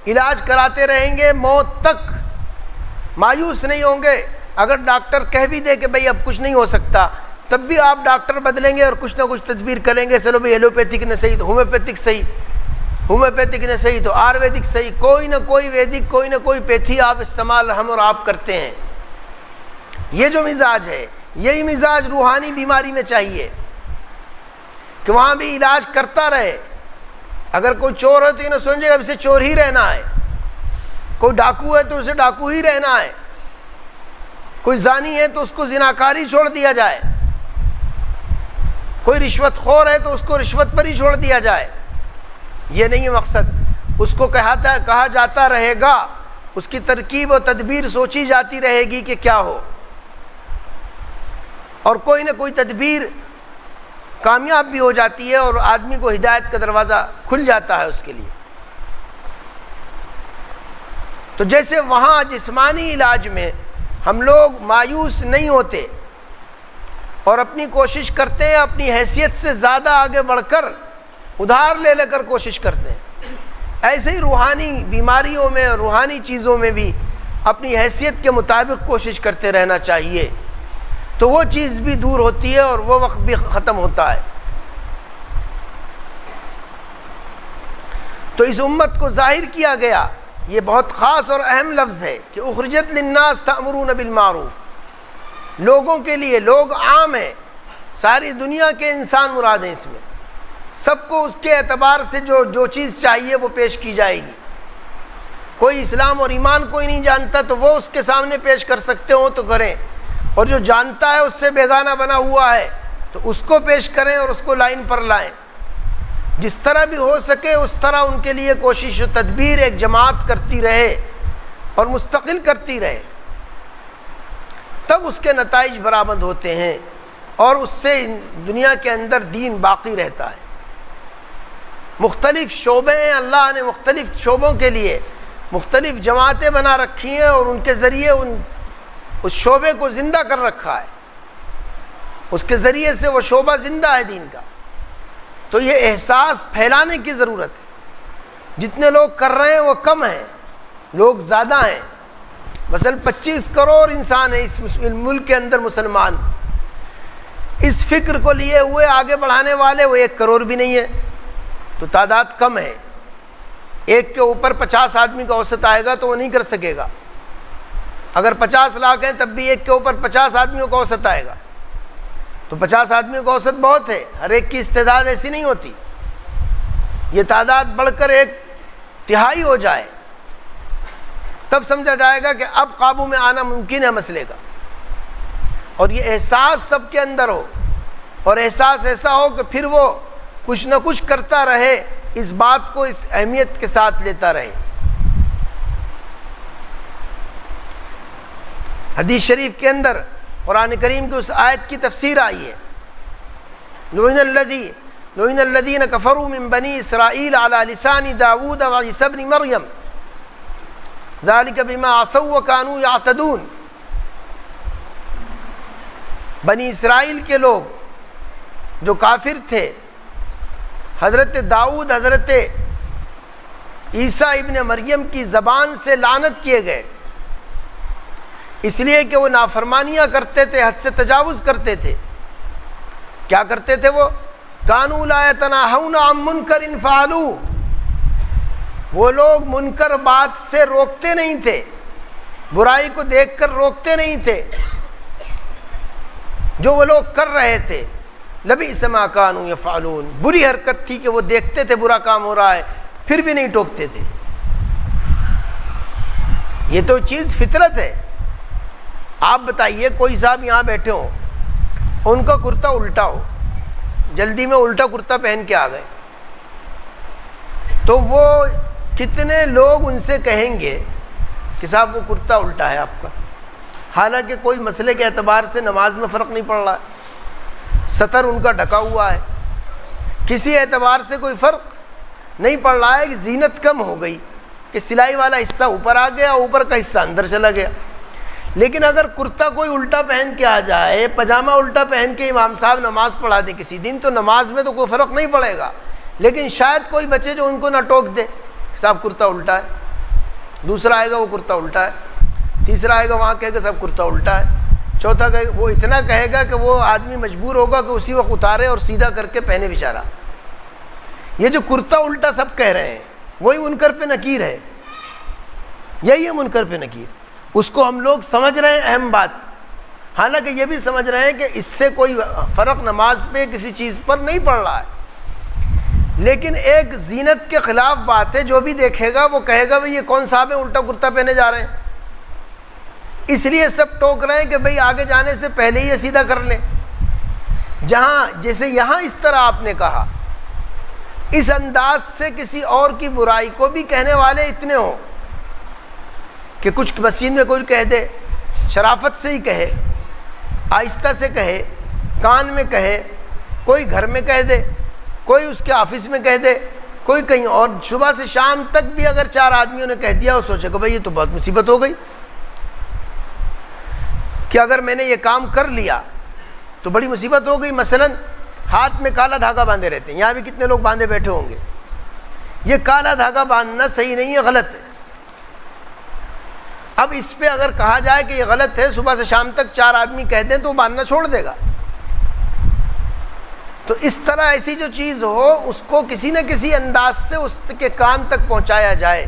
علاج کراتے رہیں گے موت تک، مایوس نہیں ہوں گے۔ اگر ڈاکٹر کہہ بھی دے کہ بھئی اب کچھ نہیں ہو سکتا، تب بھی آپ ڈاکٹر بدلیں گے اور کچھ نہ کچھ تدبیر کریں گے، چلو بھئی ایلوپیتھک نہ صحیح تو ہومیوپیتھک صحیح، ہومیوپیتھک نہ صحیح تو آیوریدک صحیح، کوئی نہ کوئی ویدک، کوئی نہ کوئی پیتھی آپ استعمال ہم اور آپ کرتے ہیں۔ یہ جو مزاج ہے، یہی مزاج روحانی بیماری میں چاہیے کہ وہاں بھی علاج کرتا رہے، اگر کوئی چور ہے تو یہ نہ سمجھے اب اسے چور ہی رہنا ہے، کوئی ڈاکو ہے تو اسے ڈاکو ہی رہنا ہے، کوئی زانی ہے تو اس کو زناکاری چھوڑ دیا جائے، کوئی رشوت خور ہے تو اس کو رشوت پر ہی چھوڑ دیا جائے، یہ نہیں ہے مقصد۔ اس کو کہا جاتا رہے گا، اس کی ترکیب و تدبیر سوچی جاتی رہے گی کہ کیا ہو، اور کوئی نہ کوئی تدبیر کامیاب بھی ہو جاتی ہے اور آدمی کو ہدایت کا دروازہ کھل جاتا ہے اس کے لیے۔ تو جیسے وہاں جسمانی علاج میں ہم لوگ مایوس نہیں ہوتے اور اپنی کوشش کرتے ہیں، اپنی حیثیت سے زیادہ آگے بڑھ کر ادھار لے کر کوشش کرتے ہیں، ایسے ہی روحانی بیماریوں میں، روحانی چیزوں میں بھی اپنی حیثیت کے مطابق کوشش کرتے رہنا چاہیے، تو وہ چیز بھی دور ہوتی ہے اور وہ وقت بھی ختم ہوتا ہے۔ تو اس امت کو ظاہر کیا گیا، یہ بہت خاص اور اہم لفظ ہے کہ اخرجت للناس تأمرون بالمعروف، لوگوں کے لیے، لوگ عام ہیں، ساری دنیا کے انسان مراد ہیں، اس میں سب کو اس کے اعتبار سے جو چیز چاہیے وہ پیش کی جائے گی۔ کوئی اسلام اور ایمان کوئی نہیں جانتا تو وہ اس کے سامنے پیش کر سکتے ہوں تو کریں، اور جو جانتا ہے اس سے بیگانہ بنا ہوا ہے تو اس کو پیش کریں اور اس کو لائن پر لائیں۔ جس طرح بھی ہو سکے اس طرح ان کے لیے کوشش و تدبیر ایک جماعت کرتی رہے اور مستقل کرتی رہے، تب اس کے نتائج برآمد ہوتے ہیں اور اس سے دنیا کے اندر دین باقی رہتا ہے۔ مختلف شعبے ہیں، اللہ نے مختلف شعبوں کے لیے مختلف جماعتیں بنا رکھی ہیں اور ان کے ذریعے اس شعبے کو زندہ کر رکھا ہے، اس کے ذریعے سے وہ شعبہ زندہ ہے دین کا۔ تو یہ احساس پھیلانے کی ضرورت ہے۔ جتنے لوگ کر رہے ہیں وہ کم ہیں، لوگ زیادہ ہیں۔ مثلا 25 کروڑ انسان ہیں اس ملک کے اندر مسلمان، اس فکر کو لیے ہوئے آگے بڑھانے والے وہ 1 کروڑ بھی نہیں ہے، تو تعداد کم ہے۔ ایک کے اوپر 50 آدمی کا اوسط آئے گا تو وہ نہیں کر سکے گا۔ اگر 50 لاکھ ہیں تب بھی ایک کے اوپر 50 آدمیوں کا اوسط آئے گا، تو 50 آدمیوں کا اوسط بہت ہے، ہر ایک کی استعداد ایسی نہیں ہوتی۔ یہ تعداد بڑھ کر 1/3 ہو جائے تب سمجھا جائے گا کہ اب قابو میں آنا ممکن ہے مسئلے کا، اور یہ احساس سب کے اندر ہو، اور احساس ایسا ہو کہ پھر وہ کچھ نہ کچھ کرتا رہے، اس بات کو اس اہمیت کے ساتھ لیتا رہے۔ حدیث شریف کے اندر قرآن کریم کی اس آیت کی تفسیر آئی ہے، لعن الذین کفروا من بنی اسرائیل علی لسان داود وعیسی ابن مریم ذلک بما عصوا وکانوا یعتدون۔ بنی اسرائیل کے لوگ جو کافر تھے، حضرت داؤد، حضرت عیسیٰ ابن مریم کی زبان سے لعنت کیے گئے، اس لیے کہ وہ نافرمانیاں کرتے تھے، حد سے تجاوز کرتے تھے۔ کیا کرتے تھے وہ؟ کانوا لا یتناہون عن منکر فعلوہ، وہ لوگ منکر بات سے روکتے نہیں تھے، برائی کو دیکھ کر روکتے نہیں تھے جو وہ لوگ کر رہے تھے۔ لبئس ما کانوا یفعلون، بری حرکت تھی کہ وہ دیکھتے تھے برا کام ہو رہا ہے پھر بھی نہیں ٹوکتے تھے۔ یہ تو چیز فطرت ہے۔ آپ بتائیے کوئی صاحب یہاں بیٹھے ہوں، ان کا کرتا الٹا ہو، جلدی میں الٹا کرتا پہن کے آ گئے، تو وہ کتنے لوگ ان سے کہیں گے کہ صاحب وہ کرتا الٹا ہے آپ کا، حالانکہ کوئی مسئلے کے اعتبار سے نماز میں فرق نہیں پڑ رہا ہے، سطر ان کا ڈھکا ہوا ہے، کسی اعتبار سے کوئی فرق نہیں پڑ رہا ہے کہ زینت کم ہو گئی، کہ سلائی والا حصہ اوپر آ گیا، اوپر کا حصہ اندر چلا گیا۔ لیکن اگر کرتا کوئی الٹا پہن کے آ جائے، پاجامہ الٹا پہن کے امام صاحب نماز پڑھا دے کسی دن، تو نماز میں تو کوئی فرق نہیں پڑے گا، لیکن شاید کوئی بچے جو ان کو نہ ٹوک دے کہ صاحب کرتا الٹا ہے، دوسرا آئے گا وہ کرتا الٹا ہے، تیسرا آئے گا وہاں کہے گا صاحب کرتا الٹا ہے، چوتھا کہے گا، وہ اتنا کہے گا کہ وہ آدمی مجبور ہوگا کہ اسی وقت اتارے اور سیدھا کر کے پہنے بیچارہ۔ یہ جو کرتا الٹا سب کہہ رہے ہیں وہی منکر پہ نکیر ہے، یہی ہے منکر پہ نکیر۔ اس کو ہم لوگ سمجھ رہے ہیں اہم بات، حالانکہ یہ بھی سمجھ رہے ہیں کہ اس سے کوئی فرق نماز پہ کسی چیز پر نہیں پڑ رہا ہے، لیکن ایک زینت کے خلاف بات ہے، جو بھی دیکھے گا وہ کہے گا بھئی یہ کون صاحب ہیں الٹا کرتا پہنے جا رہے ہیں، اس لیے سب ٹوک رہے ہیں کہ بھئی آگے جانے سے پہلے ہی یہ سیدھا کر لیں۔ جہاں جیسے یہاں اس طرح آپ نے کہا، اس انداز سے کسی اور کی برائی کو بھی کہنے والے اتنے ہوں کہ کچھ مسجد میں کوئی کہہ دے، شرافت سے ہی کہے، آہستہ سے کہے، کان میں کہے، کوئی گھر میں کہہ دے، کوئی اس کے آفس میں کہہ دے، کوئی کہیں اور، صبح سے شام تک بھی اگر 4 آدمیوں نے کہہ دیا، وہ سوچے کہ بھئی یہ تو بہت مصیبت ہو گئی کہ اگر میں نے یہ کام کر لیا تو بڑی مصیبت ہو گئی۔ مثلا ہاتھ میں کالا دھاگا باندھے رہتے ہیں، یہاں بھی کتنے لوگ باندھے بیٹھے ہوں گے، یہ کالا دھاگا باندھنا صحیح نہیں ہے، غلط ہے۔ اب اس پہ اگر کہا جائے کہ یہ غلط ہے، صبح سے شام تک 4 آدمی کہہ دیں تو وہ باندھنا چھوڑ دے گا۔ تو اس طرح ایسی جو چیز ہو اس کو کسی نہ کسی انداز سے اس کے کان تک پہنچایا جائے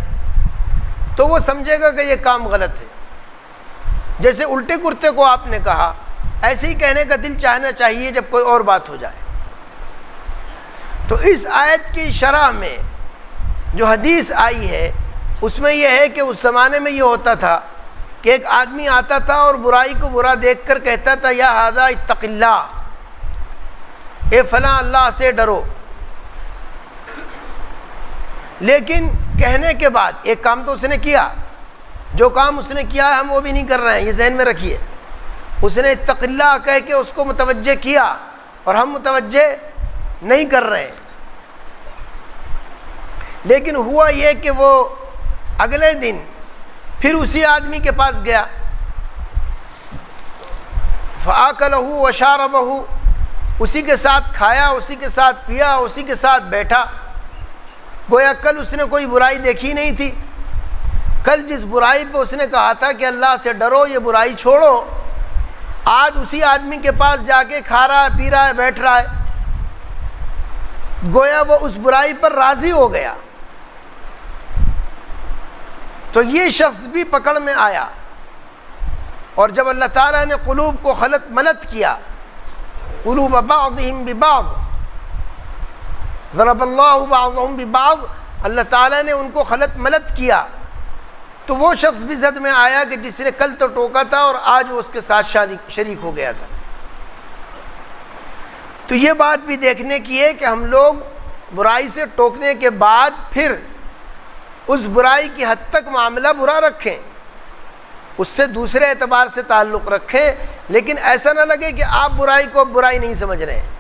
تو وہ سمجھے گا کہ یہ کام غلط ہے۔ جیسے الٹے کرتے کو آپ نے کہا، ایسے ہی کہنے کا دل چاہنا چاہیے جب کوئی اور بات ہو جائے۔ تو اس آیت کی شرح میں جو حدیث آئی ہے اس میں یہ ہے کہ اس زمانے میں یہ ہوتا تھا کہ ایک آدمی آتا تھا اور برائی کو برا دیکھ کر کہتا تھا یا ھذا اتق اللہ، اے فلاں اللہ سے ڈرو، لیکن کہنے کے بعد ایک کام تو اس نے کیا، جو کام اس نے کیا ہم وہ بھی نہیں کر رہے ہیں، یہ ذہن میں رکھیے۔ اس نے اتق اللہ کہہ کے اس کو متوجہ کیا اور ہم متوجہ نہیں کر رہے ہیں، لیکن ہوا یہ کہ وہ اگلے دن پھر اسی آدمی کے پاس گیا، فآکلہ وشاربہ، اسی کے ساتھ کھایا، اسی کے ساتھ پیا، اسی کے ساتھ بیٹھا۔ گویا کل اس نے کوئی برائی دیکھی نہیں تھی، کل جس برائی پہ اس نے کہا تھا کہ اللہ سے ڈرو، یہ برائی چھوڑو، آج اسی آدمی کے پاس جا کے کھا رہا ہے، پی رہا ہے، بیٹھ رہا ہے۔ گویا وہ اس برائی پر راضی ہو گیا، تو یہ شخص بھی پکڑ میں آیا۔ اور جب اللہ تعالیٰ نے قلوب کو خلط ملط کیا، قلوب بعضهم ببعض ضرب اللہ بعضهم ببعض، اللہ تعالیٰ نے ان کو خلط ملط کیا، تو وہ شخص بھی زد میں آیا کہ جس نے کل تو ٹوکا تھا اور آج وہ اس کے ساتھ شریک ہو گیا تھا۔ تو یہ بات بھی دیکھنے کی ہے کہ ہم لوگ برائی سے ٹوکنے کے بعد پھر اس برائی کی حد تک معاملہ برا رکھیں، اس سے دوسرے اعتبار سے تعلق رکھیں، لیکن ایسا نہ لگے کہ آپ برائی کو برائی نہیں سمجھ رہے ہیں۔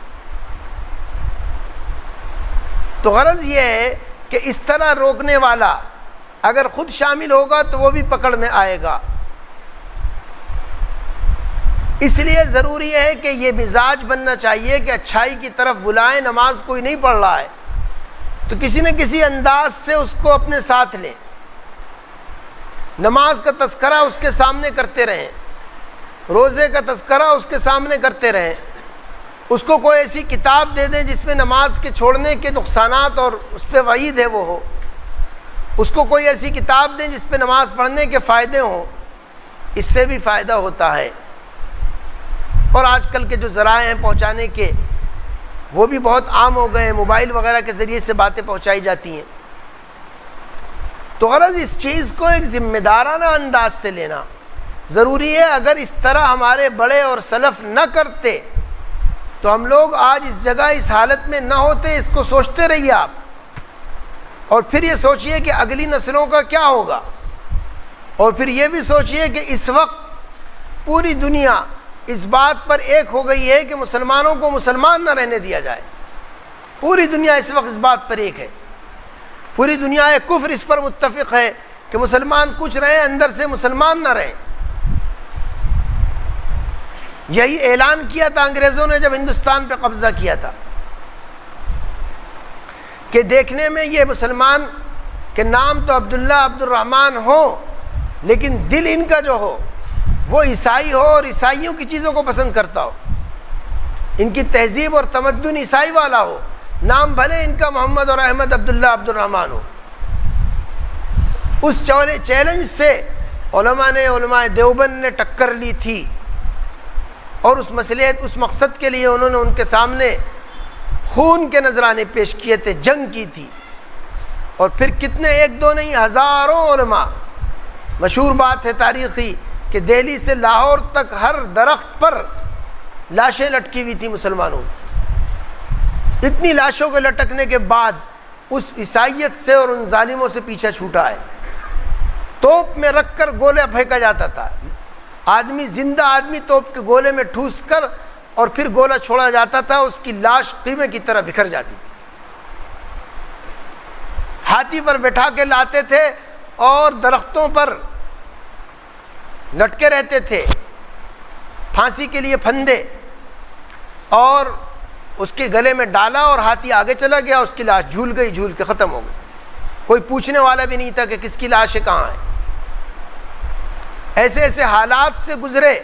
تو غرض یہ ہے کہ اس طرح روکنے والا اگر خود شامل ہوگا تو وہ بھی پکڑ میں آئے گا۔ اس لیے ضروری ہے کہ یہ مزاج بننا چاہیے کہ اچھائی کی طرف بلائیں، نماز کوئی نہیں پڑھ رہا ہے تو کسی نہ کسی انداز سے اس کو اپنے ساتھ لیں، نماز کا تذکرہ اس کے سامنے کرتے رہیں، روزے کا تذکرہ اس کے سامنے کرتے رہیں، اس کو کوئی ایسی کتاب دے دیں جس میں نماز کے چھوڑنے کے نقصانات اور اس پہ وعید ہے وہ ہو، اس کو کوئی ایسی کتاب دیں جس پہ نماز پڑھنے کے فائدے ہوں، اس سے بھی فائدہ ہوتا ہے۔ اور آج کل کے جو ذرائع ہیں پہنچانے کے وہ بھی بہت عام ہو گئے ہیں، موبائل وغیرہ کے ذریعے سے باتیں پہنچائی جاتی ہیں۔ تو غرض اس چیز کو ایک ذمہ دارانہ انداز سے لینا ضروری ہے۔ اگر اس طرح ہمارے بڑے اور سلف نہ کرتے تو ہم لوگ آج اس جگہ اس حالت میں نہ ہوتے۔ اس کو سوچتے رہیے آپ، اور پھر یہ سوچئے کہ اگلی نسلوں کا کیا ہوگا، اور پھر یہ بھی سوچئے کہ اس وقت پوری دنیا اس بات پر ایک ہو گئی ہے کہ مسلمانوں کو مسلمان نہ رہنے دیا جائے۔ پوری دنیا اس وقت اس بات پر ایک ہے، پوری دنیا کفر اس پر متفق ہے کہ مسلمان کچھ رہیں، اندر سے مسلمان نہ رہیں۔ یہی اعلان کیا تھا انگریزوں نے جب ہندوستان پہ قبضہ کیا تھا کہ دیکھنے میں یہ مسلمان کہ نام تو عبداللہ عبد الرحمن ہو لیکن دل ان کا جو ہو وہ عیسائی ہو اور عیسائیوں کی چیزوں کو پسند کرتا ہو، ان کی تہذیب اور تمدن عیسائی والا ہو، نام بھلے ان کا محمد اور احمد عبداللہ عبد الرحمن ہو۔ اس چیلنج سے علماء دیوبند نے ٹکر لی تھی، اور اس مسئلے اس مقصد کے لیے انہوں نے ان کے سامنے خون کے نذرانے پیش کیے تھے، جنگ کی تھی، اور پھر کتنے، ایک دو نہیں، ہزاروں علماء. مشہور بات ہے تاریخی کہ دہلی سے لاہور تک ہر درخت پر لاشیں لٹکی ہوئی تھی مسلمانوں کی. اتنی لاشوں کے لٹکنے کے بعد اس عیسائیت سے اور ان ظالموں سے پیچھا چھوٹا ہے. توپ میں رکھ کر گولہ پھینکا جاتا تھا، آدمی، زندہ آدمی توپ کے گولے میں ٹھوس کر اور پھر گولہ چھوڑا جاتا تھا، اس کی لاش قیمے کی طرح بکھر جاتی تھی. ہاتھی پر بٹھا کے لاتے تھے اور درختوں پر لٹکے رہتے تھے، پھانسی کے لیے پھندے، اور اس کے گلے میں ڈالا اور ہاتھی آگے چلا گیا، اس کی لاش جھول گئی، جھول کے ختم ہو گئی. کوئی پوچھنے والا بھی نہیں تھا کہ کس کی لاش ہے، کہاں ہے. ایسے ایسے حالات سے گزرے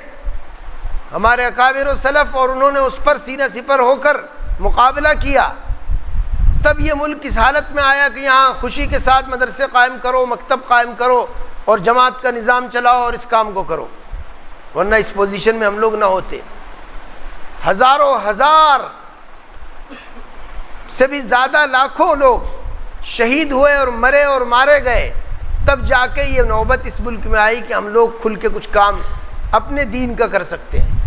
ہمارے اکابر و سلف، اور انہوں نے اس پر سینہ سپر ہو کر مقابلہ کیا. تب یہ ملک اس حالت میں آیا کہ یہاں خوشی کے ساتھ مدرسے قائم کرو، مکتب قائم کرو، اور جماعت کا نظام چلاؤ اور اس کام کو کرو، ورنہ اس پوزیشن میں ہم لوگ نہ ہوتے. ہزاروں ہزار سے بھی زیادہ لاکھوں لوگ شہید ہوئے اور مرے اور مارے گئے. تب جا کے یہ نوبت اس ملک میں آئی کہ ہم لوگ کھل کے کچھ کام اپنے دین کا کر سکتے ہیں،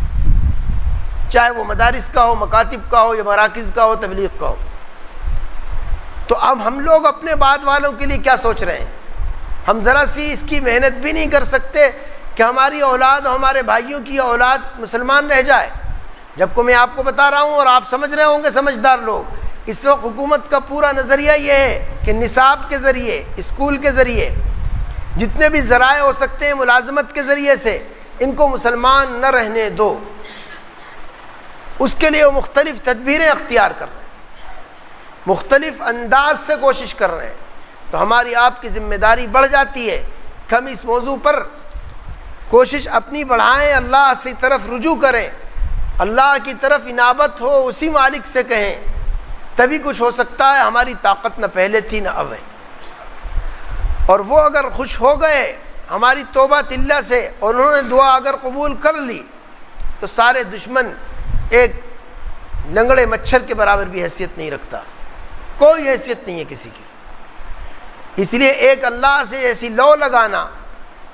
چاہے وہ مدارس کا ہو، مکاتب کا ہو، یا مراکز کا ہو، تبلیغ کا ہو. تو اب ہم لوگ اپنے بعد والوں کے لیے کیا سوچ رہے ہیں؟ ہم ذرا سی اس کی محنت بھی نہیں کر سکتے کہ ہماری اولاد اور ہمارے بھائیوں کی اولاد مسلمان رہ جائے. جبکہ میں آپ کو بتا رہا ہوں اور آپ سمجھ رہے ہوں گے سمجھدار لوگ، اس وقت حکومت کا پورا نظریہ یہ ہے کہ نصاب کے ذریعے، اسکول کے ذریعے، جتنے بھی ذرائع ہو سکتے ہیں ملازمت کے ذریعے سے ان کو مسلمان نہ رہنے دو. اس کے لیے وہ مختلف تدبیریں اختیار کر رہے ہیں، مختلف انداز سے کوشش کر رہے ہیں. تو ہماری آپ کی ذمہ داری بڑھ جاتی ہے کہ ہم اس موضوع پر کوشش اپنی بڑھائیں، اللہ سے طرف رجوع کریں، اللہ کی طرف انابت ہو، اسی مالک سے کہیں، تبھی کچھ ہو سکتا ہے. ہماری طاقت نہ پہلے تھی نہ اب ہے. اور وہ اگر خوش ہو گئے ہماری توبہ تلہ سے اور انہوں نے دعا اگر قبول کر لی تو سارے دشمن ایک لنگڑے مچھر کے برابر بھی حیثیت نہیں رکھتا، کوئی حیثیت نہیں ہے کسی کی. اس لیے ایک اللہ سے ایسی لو لگانا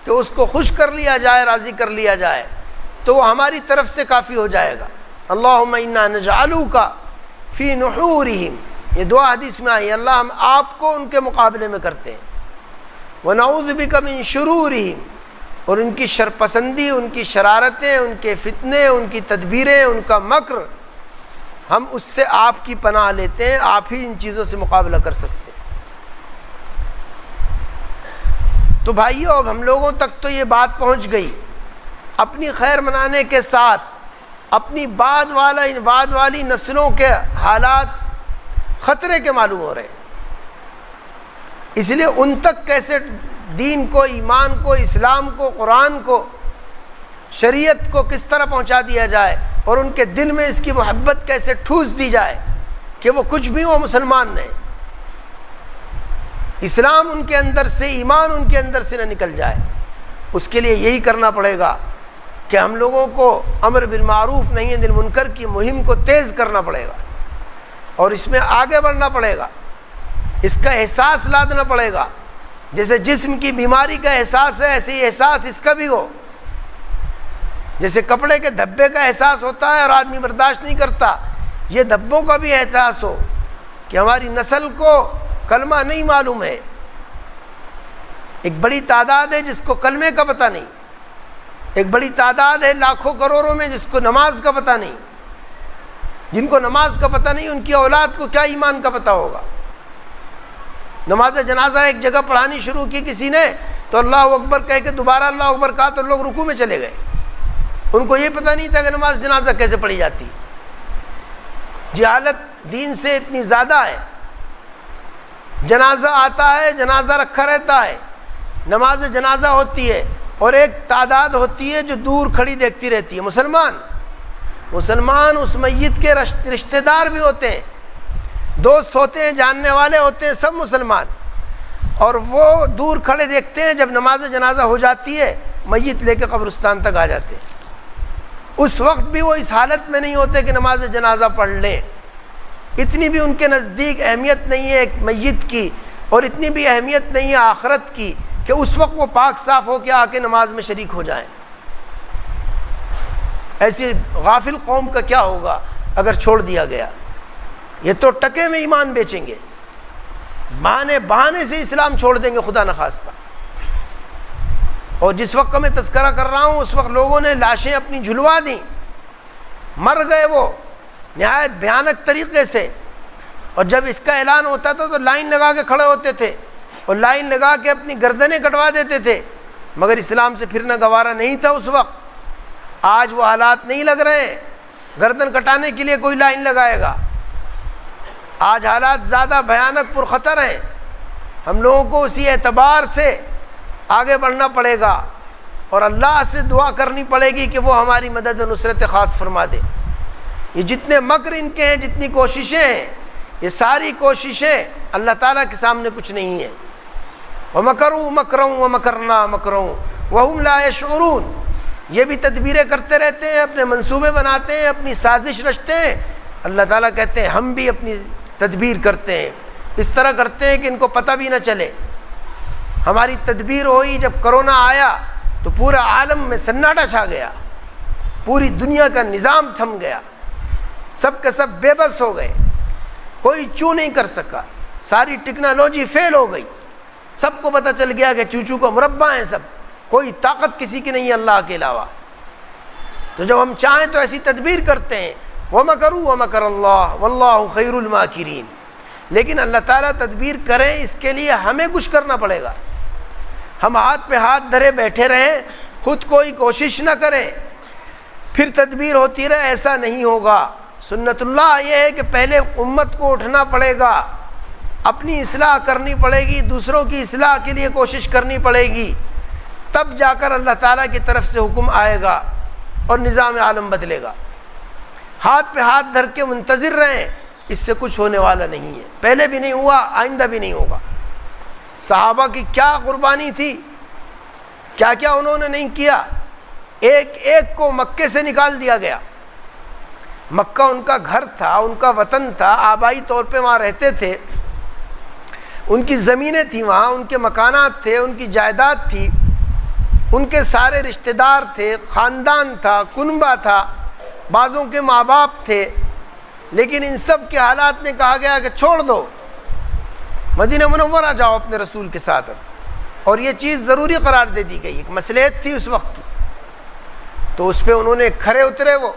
کہ اس کو خوش کر لیا جائے، راضی کر لیا جائے، تو وہ ہماری طرف سے کافی ہو جائے گا. اللہم انا نجعلک فی نحورہم، یہ دعا حدیث میں آئی، اللہ ہم آپ کو ان کے مقابلے میں کرتے ہیں. ونعوذ بک من شرورہم، اور ان کی شرپسندی، ان کی شرارتیں، ان کے فتنے، ان کی تدبیریں، ان کا مکر، ہم اس سے آپ کی پناہ لیتے ہیں. آپ ہی ان چیزوں سے مقابلہ کر سکتے ہیں. تو بھائیو، اب ہم لوگوں تک تو یہ بات پہنچ گئی. اپنی خیر منانے کے ساتھ اپنی بعد والی نسلوں کے حالات خطرے کے معلوم ہو رہے ہیں. اس لیے ان تک کیسے دین کو، ایمان کو، اسلام کو، قرآن کو، شریعت کو کس طرح پہنچا دیا جائے، اور ان کے دل میں اس کی محبت کیسے ٹھوس دی جائے کہ وہ کچھ بھی وہ مسلمان نہیں، اسلام ان کے اندر سے، ایمان ان کے اندر سے نہ نکل جائے. اس کے لیے یہی کرنا پڑے گا کہ ہم لوگوں کو امر بالمعروف نہی عن المنکر کی مہم کو تیز کرنا پڑے گا، اور اس میں آگے بڑھنا پڑے گا. اس کا احساس لادنا پڑے گا. جیسے جسم کی بیماری کا احساس ہے، ایسے ہی احساس اس کا بھی ہو. جیسے کپڑے کے دھبے کا احساس ہوتا ہے اور آدمی برداشت نہیں کرتا، یہ دھبوں کا بھی احساس ہو کہ ہماری نسل کو کلمہ نہیں معلوم ہے. ایک بڑی تعداد ہے جس کو کلمے کا پتہ نہیں، ایک بڑی تعداد ہے لاکھوں کروڑوں میں جس کو نماز کا پتہ نہیں. جن کو نماز کا پتہ نہیں ان کی اولاد کو کیا ایمان کا پتہ ہوگا. نماز جنازہ ایک جگہ پڑھانی شروع کی کسی نے تو اللہ اکبر کہہ کے دوبارہ اللہ اکبر کہا تو لوگ رکوع میں چلے گئے. ان کو یہ پتہ نہیں تھا کہ نماز جنازہ کیسے پڑھی جاتی. جہالت دین سے اتنی زیادہ ہے. جنازہ آتا ہے، جنازہ رکھا رہتا ہے، نماز جنازہ ہوتی ہے، اور ایک تعداد ہوتی ہے جو دور کھڑی دیکھتی رہتی ہے. مسلمان اس میت کے رشتہ دار بھی ہوتے ہیں، دوست ہوتے ہیں، جاننے والے ہوتے ہیں، سب مسلمان، اور وہ دور کھڑے دیکھتے ہیں. جب نماز جنازہ ہو جاتی ہے میت لے کے قبرستان تک آ جاتے ہیں. اس وقت بھی وہ اس حالت میں نہیں ہوتے کہ نماز جنازہ پڑھ لیں. اتنی بھی ان کے نزدیک اہمیت نہیں ہے ایک میت کی، اور اتنی بھی اہمیت نہیں ہے آخرت کی کہ اس وقت وہ پاک صاف ہو کے آ کے نماز میں شریک ہو جائیں۔ ایسی غافل قوم کا کیا ہوگا اگر چھوڑ دیا گیا؟ یہ تو ٹکے میں ایمان بیچیں گے، بہانے سے اسلام چھوڑ دیں گے خدا نخواستہ۔ اور جس وقت میں تذکرہ کر رہا ہوں اس وقت لوگوں نے لاشیں اپنی جھلوا دیں، مر گئے وہ نہایت بھیانک طریقے سے، اور جب اس کا اعلان ہوتا تھا تو لائن لگا کے کھڑے ہوتے تھے اور لائن لگا کے اپنی گردنیں کٹوا دیتے تھے، مگر اسلام سے پھرنا گوارا نہیں تھا اس وقت۔ آج وہ حالات نہیں لگ رہے ہیں، گردن کٹانے کے لیے کوئی لائن لگائے گا۔ آج حالات زیادہ بھیانک پرخطر ہیں، ہم لوگوں کو اسی اعتبار سے آگے بڑھنا پڑے گا اور اللہ سے دعا کرنی پڑے گی کہ وہ ہماری مدد و نصرت خاص فرما دے۔ یہ جتنے مکر ان کے ہیں، جتنی کوششیں ہیں، یہ ساری کوششیں اللہ تعالیٰ کے سامنے کچھ نہیں ہیں۔ وَمَكَرُوا مَكْرًا وَمَكَرْنَا مَكْرًا وَهُمْ لَا يَشْعُرُونَ، یہ بھی تدبیریں کرتے رہتے ہیں، اپنے منصوبے بناتے ہیں، اپنی سازش رچتے ہیں۔ اللہ تعالیٰ کہتے ہیں ہم بھی اپنی تدبیر کرتے ہیں، اس طرح کرتے ہیں کہ ان کو پتہ بھی نہ چلے۔ ہماری تدبیر ہوئی جب کرونا آیا تو پورا عالم میں سناٹا چھا گیا، پوری دنیا کا نظام تھم گیا، سب کے سب بے بس ہو گئے، کوئی چوں نہیں کر سکا، ساری ٹیکنالوجی فیل ہو گئی، سب کو پتہ چل گیا کہ چوچو کا مربع ہیں سب، کوئی طاقت کسی کی نہیں ہے اللہ کے علاوہ۔ تو جب ہم چاہیں تو ایسی تدبیر کرتے ہیں، وَمَكَرُوا وَمَكَرَ اللَّهُ وَاللَّهُ خَيْرُ الْمَاكِرِينَ، لیکن اللہ تعالیٰ تدبیر کریں اس کے لیے ہمیں کچھ کرنا پڑے گا۔ ہم ہاتھ پہ ہاتھ دھرے بیٹھے رہیں، خود کوئی کوشش نہ کریں پھر تدبیر ہوتی رہے، ایسا نہیں ہوگا۔ سنت اللہ یہ ہے کہ پہلے امت کو اٹھنا پڑے گا، اپنی اصلاح کرنی پڑے گی، دوسروں کی اصلاح کے لیے کوشش کرنی پڑے گی، تب جا کر اللہ تعالیٰ کی طرف سے حکم آئے گا اور نظام عالم بدلے گا۔ ہاتھ پہ ہاتھ دھر کے منتظر رہیں، اس سے کچھ ہونے والا نہیں ہے، پہلے بھی نہیں ہوا، آئندہ بھی نہیں ہوگا۔ صحابہ کی کیا قربانی تھی، کیا کیا انہوں نے نہیں کیا۔ ایک ایک کو مکے سے نکال دیا گیا، مکہ ان کا گھر تھا، ان کا وطن تھا، آبائی طور پہ وہاں رہتے تھے، ان کی زمینیں تھیں وہاں، ان کے مکانات تھے، ان کی جائیداد تھی، ان کے سارے رشتہ دار تھے، خاندان تھا، کنبہ تھا، بعضوں کے ماں باپ تھے، لیکن ان سب کے حالات میں کہا گیا کہ چھوڑ دو، مدینہ منورہ جاؤ اپنے رسول کے ساتھ۔ اور یہ چیز ضروری قرار دے دی گئی، ایک مصلحت تھی اس وقت کی، تو اس پہ انہوں نے کھرے اترے وہ،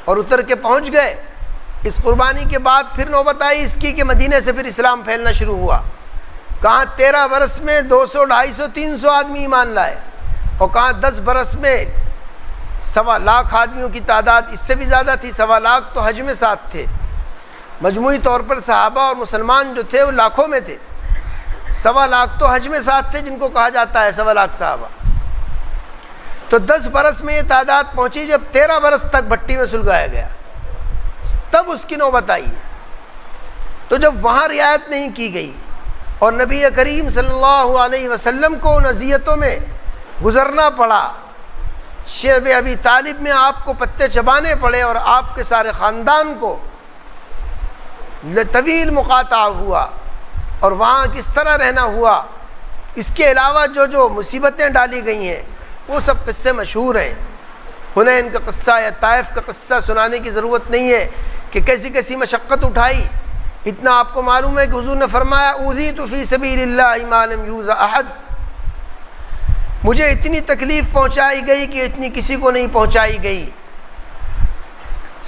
اور اتر کے پہنچ گئے۔ اس قربانی کے بعد پھر نوبت آئی اس کی کہ مدینہ سے پھر اسلام پھیلنا شروع ہوا۔ کہاں 13 برس میں 200 250 300 آدمی ایمان لائے، اور کہاں 10 برس میں 1.25 لاکھ آدمیوں کی تعداد، اس سے بھی زیادہ تھی، 1.25 لاکھ تو حج میں ساتھ تھے۔ مجموعی طور پر صحابہ اور مسلمان جو تھے وہ لاکھوں میں تھے، 1.25 لاکھ تو حج میں ساتھ تھے، جن کو کہا جاتا ہے 1.25 لاکھ صحابہ۔ تو 10 برس میں یہ تعداد پہنچی، جب 13 برس تک بھٹی میں سلگایا گیا تب اس کی نوبت آئی۔ تو جب وہاں رعایت نہیں کی گئی اور نبی کریم صلی اللہ علیہ وسلم کو ان اذیتوں میں گزرنا پڑا، شیب ابی طالب میں آپ کو پتے چبانے پڑے اور آپ کے سارے خاندان کو طویل مقاطع ہوا، اور وہاں کس طرح رہنا ہوا، اس کے علاوہ جو مصیبتیں ڈالی گئی ہیں وہ سب قصے مشہور ہیں۔ حنین کا قصہ یا طائف کا قصہ سنانے کی ضرورت نہیں ہے کہ کیسی کیسی مشقت اٹھائی۔ اتنا آپ کو معلوم ہے کہ حضور نے فرمایا اوذیت فی سبیل اللہ ما لم یؤذ احد، مجھے اتنی تکلیف پہنچائی گئی کہ اتنی کسی کو نہیں پہنچائی گئی۔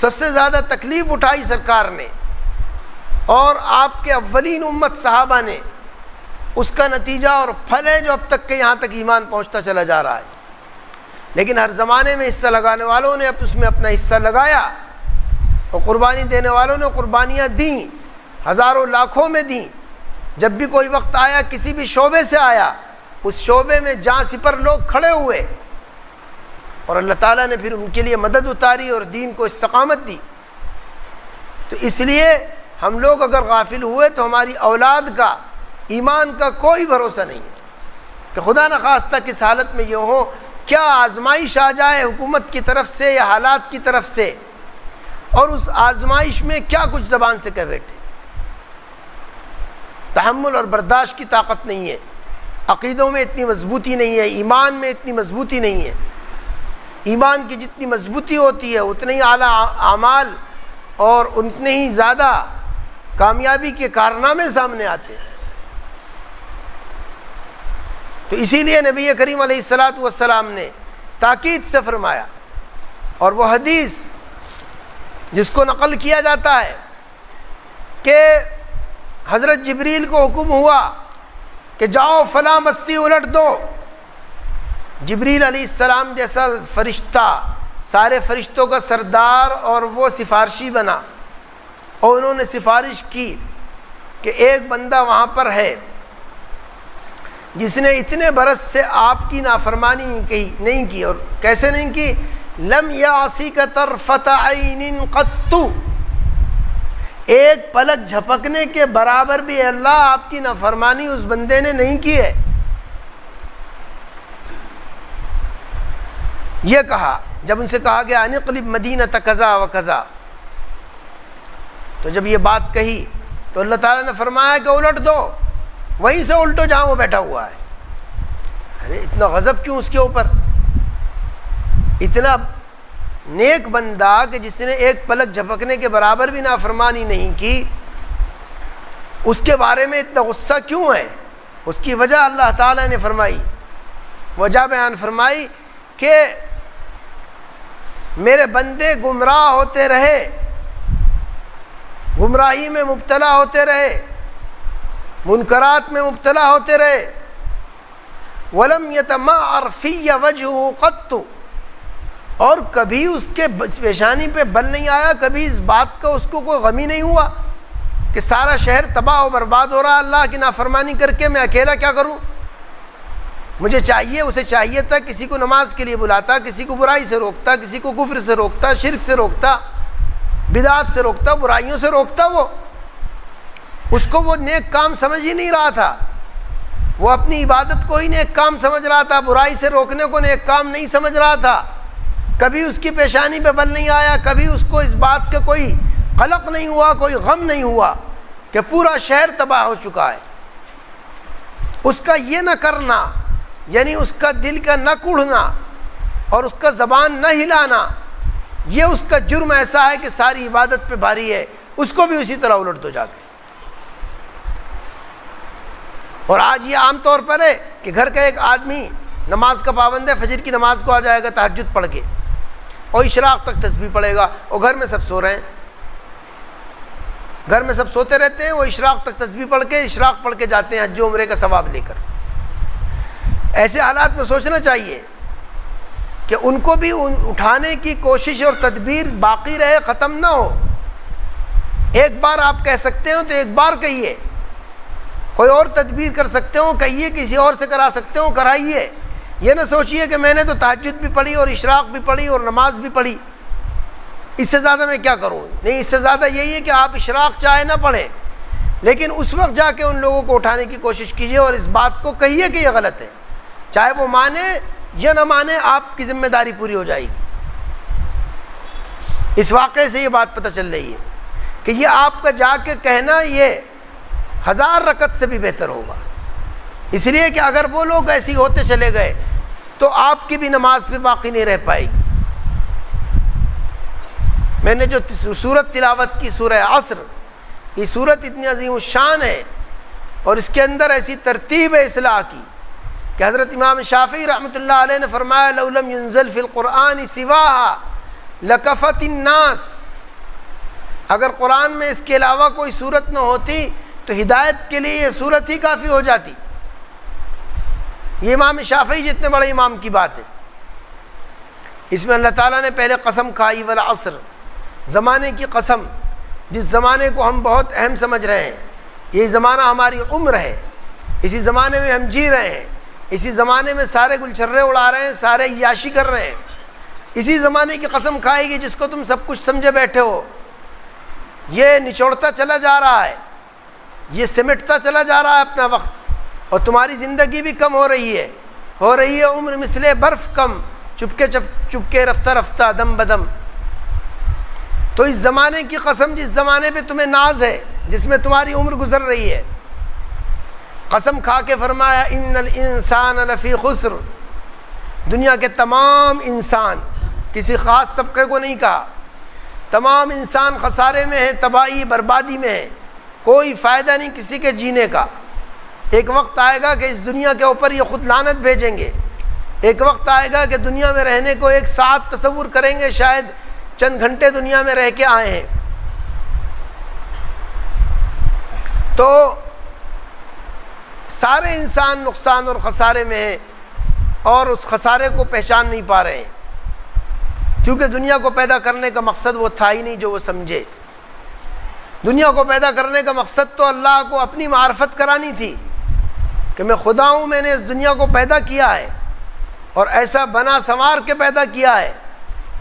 سب سے زیادہ تکلیف اٹھائی سرکار نے، اور آپ کے اولین امت صحابہ نے، اس کا نتیجہ اور پھل ہے جو اب تک کے یہاں تک ایمان پہنچتا چلا جا رہا ہے۔ لیکن ہر زمانے میں حصہ لگانے والوں نے اس میں اپنا حصہ لگایا، اور قربانی دینے والوں نے قربانیاں دیں، ہزاروں لاکھوں میں دیں۔ جب بھی کوئی وقت آیا، کسی بھی شعبے سے آیا، اس شعبے میں جاں سپر لوگ کھڑے ہوئے، اور اللہ تعالیٰ نے پھر ان کے لیے مدد اتاری اور دین کو استقامت دی۔ تو اس لیے ہم لوگ اگر غافل ہوئے تو ہماری اولاد کا، ایمان کا کوئی بھروسہ نہیں ہے کہ خدا نخواستہ کس حالت میں یہ ہو، کیا آزمائش آ جائے حکومت کی طرف سے یا حالات کی طرف سے، اور اس آزمائش میں کیا کچھ زبان سے کہہ بیٹھے. تحمل اور برداشت کی طاقت نہیں ہے، عقیدوں میں اتنی مضبوطی نہیں ہے، ایمان میں اتنی مضبوطی نہیں ہے. ایمان کی جتنی مضبوطی ہوتی ہے اتنے ہی اعلیٰ اعمال اور اتنے ہی زیادہ کامیابی کے کارنامے سامنے آتے ہیں. تو اسی لیے نبی کریم علیہ الصلاۃ والسلام نے تاکید سے فرمایا، اور وہ حدیث جس کو نقل کیا جاتا ہے کہ حضرت جبریل کو حکم ہوا کہ جاؤ فلاں بستی الٹ دو. جبریل علیہ السلام جیسا فرشتہ سارے فرشتوں کا سردار اور وہ سفارشی بنا، اور انہوں نے سفارش کی کہ ایک بندہ وہاں پر ہے جس نے اتنے برس سے آپ کی نافرمانی نہیں کی. اور کیسے نہیں کی؟ لم یعصک طرفۃ عین قط، ایک پلک جھپکنے کے برابر بھی اللہ آپ کی نافرمانی اس بندے نے نہیں کی ہے. یہ کہا جب ان سے کہا گیا انقلب مدینۃ کذا و کذا، تو جب یہ بات کہی تو اللہ تعالیٰ نے فرمایا کہ الٹ دو، وہیں سے الٹو جہاں وہ بیٹھا ہوا ہے. ارے اتنا غضب کیوں اس کے اوپر؟ اتنا نیک بندہ کہ جس نے ایک پلک جھپکنے کے برابر بھی نافرمانی نہیں کی، اس کے بارے میں اتنا غصہ کیوں ہے؟ اس کی وجہ اللہ تعالیٰ نے فرمائی، وجہ بیان فرمائی کہ میرے بندے گمراہ ہوتے رہے، گمراہی میں مبتلا ہوتے رہے، منکرات میں مبتلا ہوتے رہے. وَلَمْ يَتَمَعَّرْ فِيَّ وَجْهُ قَطُّ، اور کبھی اس کے پیشانی پہ بل نہیں آیا، کبھی اس بات کا اس کو کوئی غم ہی نہیں ہوا کہ سارا شہر تباہ و برباد ہو رہا اللہ کی نافرمانی کر کے، میں اکیلا کیا کروں؟ مجھے چاہیے، اسے چاہیے تھا کسی کو نماز کے لیے بلاتا، کسی کو برائی سے روکتا، کسی کو کفر سے روکتا، شرک سے روکتا، بدعات سے روکتا، برائیوں سے روکتا. اس کو وہ نیک کام سمجھ ہی نہیں رہا تھا، وہ اپنی عبادت کو ہی نیک کام سمجھ رہا تھا، برائی سے روکنے کو نیک کام نہیں سمجھ رہا تھا. کبھی اس کی پیشانی پہ بل نہیں آیا، کبھی اس کو اس بات کا کوئی قلق نہیں ہوا، کوئی غم نہیں ہوا کہ پورا شہر تباہ ہو چکا ہے. اس کا یہ نہ کرنا، یعنی اس کا دل کا نہ کوڑھنا اور اس کا زبان نہ ہلانا، یہ اس کا جرم ایسا ہے کہ ساری عبادت پہ بھاری ہے. اس کو بھی اسی طرح الٹ دو جا کے. اور آج یہ عام طور پر ہے کہ گھر کا ایک آدمی نماز کا پابند ہے، فجر کی نماز کو آ جائے گا تہجد پڑھ کے، اور اشراق تک تسبیح پڑھے گا، اور گھر میں سب سو رہے ہیں، گھر میں سب سوتے رہتے ہیں، وہ اشراق تک تسبیح پڑھ کے اشراق پڑھ کے جاتے ہیں حج و عمرے کا ثواب لے کر. ایسے حالات میں سوچنا چاہیے کہ ان کو بھی اٹھانے کی کوشش اور تدبیر باقی رہے، ختم نہ ہو. ایک بار آپ کہہ سکتے ہو تو ایک بار کہیے، کوئی اور تدبیر کر سکتے ہو کہیے، کسی اور سے کرا سکتے ہو کرائیے. یہ نہ سوچئے کہ میں نے تو تہجد بھی پڑھی اور اشراق بھی پڑھی اور نماز بھی پڑھی، اس سے زیادہ میں کیا کروں. نہیں، اس سے زیادہ یہی ہے کہ آپ اشراق چاہے نہ پڑھیں، لیکن اس وقت جا کے ان لوگوں کو اٹھانے کی کوشش کیجیے اور اس بات کو کہیے کہ یہ غلط ہے. چاہے وہ مانے یا نہ مانے، آپ کی ذمہ داری پوری ہو جائے گی. اس واقعے سے یہ بات پتہ چل رہی ہے کہ یہ آپ کا جا کے کہنا یہ 1000 رکعت سے بھی بہتر ہوگا. اس لیے کہ اگر وہ لوگ ایسی ہوتے چلے گئے تو آپ کی بھی نماز پھر باقی نہیں رہ پائے گی. میں نے جو سورت تلاوت کی سورہ عصر، یہ سورت اتنی عظیم الشان ہے اور اس کے اندر ایسی ترتیب ہے اصلاح کی کہ حضرت امام شافعی رحمۃ اللہ علیہ نے فرمایا لو لم ينزل فی القرآن سواها لکفت الناس، اگر قرآن میں اس کے علاوہ کوئی صورت نہ ہوتی تو ہدایت کے لیے یہ صورت ہی کافی ہو جاتی. یہ امام شافعی جتنے بڑے امام کی بات ہے. اس میں اللہ تعالیٰ نے پہلے قسم کھائی والعصر، زمانے کی قسم، جس زمانے کو ہم بہت اہم سمجھ رہے ہیں. یہی زمانہ ہماری عمر ہے، اسی زمانے میں ہم جی رہے ہیں، اسی زمانے میں سارے گلچھرے اڑا رہے ہیں، سارے عیاشی کر رہے ہیں. اسی زمانے کی قسم کھائے گی جس کو تم سب کچھ سمجھے بیٹھے ہو. یہ نچوڑتا چلا جا رہا ہے، یہ سمٹتا چلا جا رہا ہے اپنا وقت، اور تمہاری زندگی بھی کم ہو رہی ہے عمر مثل برف کم، چپکے چپکے رفتہ رفتہ دم بدم. تو اس زمانے کی قسم جس زمانے پہ تمہیں ناز ہے، جس میں تمہاری عمر گزر رہی ہے، قسم کھا کے فرمایا ان الانسان لفی خسر، دنیا کے تمام انسان، کسی خاص طبقے کو نہیں کہا، تمام انسان خسارے میں ہیں، تباہی بربادی میں ہیں، کوئی فائدہ نہیں کسی کے جینے کا۔ ایک وقت آئے گا کہ اس دنیا کے اوپر یہ خود لعنت بھیجیں گے، ایک وقت آئے گا کہ دنیا میں رہنے کو ایک ساتھ تصور کریں گے شاید چند گھنٹے دنیا میں رہ کے آئے ہیں، تو سارے انسان نقصان اور خسارے میں ہیں اور اس خسارے کو پہچان نہیں پا رہے ہیں، کیونکہ دنیا کو پیدا کرنے کا مقصد وہ تھا ہی نہیں جو وہ سمجھے۔ دنیا کو پیدا کرنے کا مقصد تو اللہ کو اپنی معرفت کرانی تھی کہ میں خدا ہوں، میں نے اس دنیا کو پیدا کیا ہے اور ایسا بنا سنوار کے پیدا کیا ہے،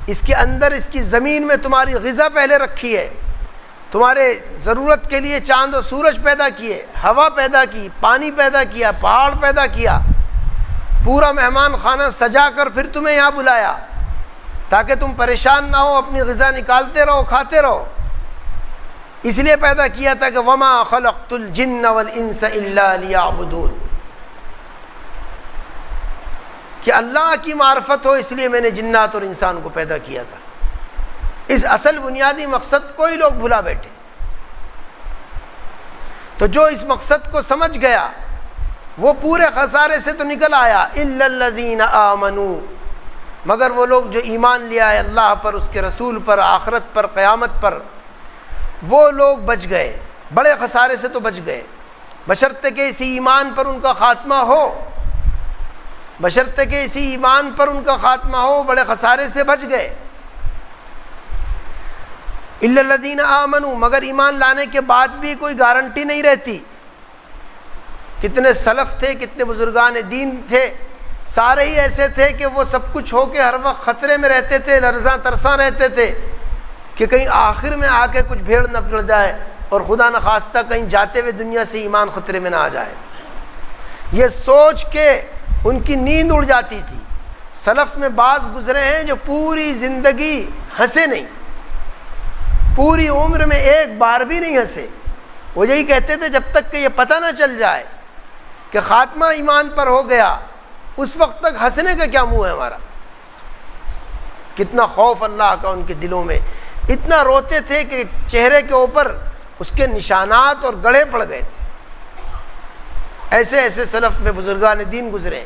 اس کے اندر اس کی زمین میں تمہاری غذا پہلے رکھی ہے، تمہارے ضرورت کے لیے چاند و سورج پیدا کیے، ہوا پیدا کی، پانی پیدا کیا، پہاڑ پیدا کیا، پورا مہمان خانہ سجا کر پھر تمہیں یہاں بلایا تاکہ تم پریشان نہ ہو، اپنی غذا نکالتے رہو، کھاتے رہو، اس لیے پیدا کیا تھا کہ وما خلقت الجن والانس الا لیعبدون، کہ اللہ کی معرفت ہو، اس لیے میں نے جنات اور انسان کو پیدا کیا تھا۔ اس اصل بنیادی مقصد کو ہی لوگ بھلا بیٹھے۔ تو جو اس مقصد کو سمجھ گیا وہ پورے خسارے سے تو نکل آیا، الا الذین آمنوا، مگر وہ لوگ جو ایمان لیا ہے اللہ پر، اس کے رسول پر، آخرت پر، قیامت پر، وہ لوگ بچ گئے، بڑے خسارے سے تو بچ گئے، بشرطے کہ اسی ایمان پر ان کا خاتمہ ہو، بشرطے کہ اسی ایمان پر ان کا خاتمہ ہو، بڑے خسارے سے بچ گئے۔ الا الذین آمنوا، مگر ایمان لانے کے بعد بھی کوئی گارنٹی نہیں رہتی۔ کتنے سلف تھے، کتنے بزرگان دین تھے، سارے ہی ایسے تھے کہ وہ سب کچھ ہو کے ہر وقت خطرے میں رہتے تھے، لرزاں ترساں رہتے تھے کہ کہیں آخر میں آ کے کچھ بھیڑ نہ پڑ جائے اور خدا نخواستہ کہیں جاتے ہوئے دنیا سے ایمان خطرے میں نہ آ جائے۔ یہ سوچ کے ان کی نیند اڑ جاتی تھی۔ سلف میں بعض گزرے ہیں جو پوری زندگی ہنسے نہیں، پوری عمر میں ایک بار بھی نہیں ہنسے۔ وہ یہی کہتے تھے جب تک کہ یہ پتہ نہ چل جائے کہ خاتمہ ایمان پر ہو گیا، اس وقت تک ہنسنے کا کیا منہ ہے ہمارا۔ کتنا خوف اللہ کا ان کے دلوں میں، اتنا روتے تھے کہ چہرے کے اوپر اس کے نشانات اور گڑھے پڑ گئے تھے۔ ایسے ایسے سلف میں بزرگان دین گزرے،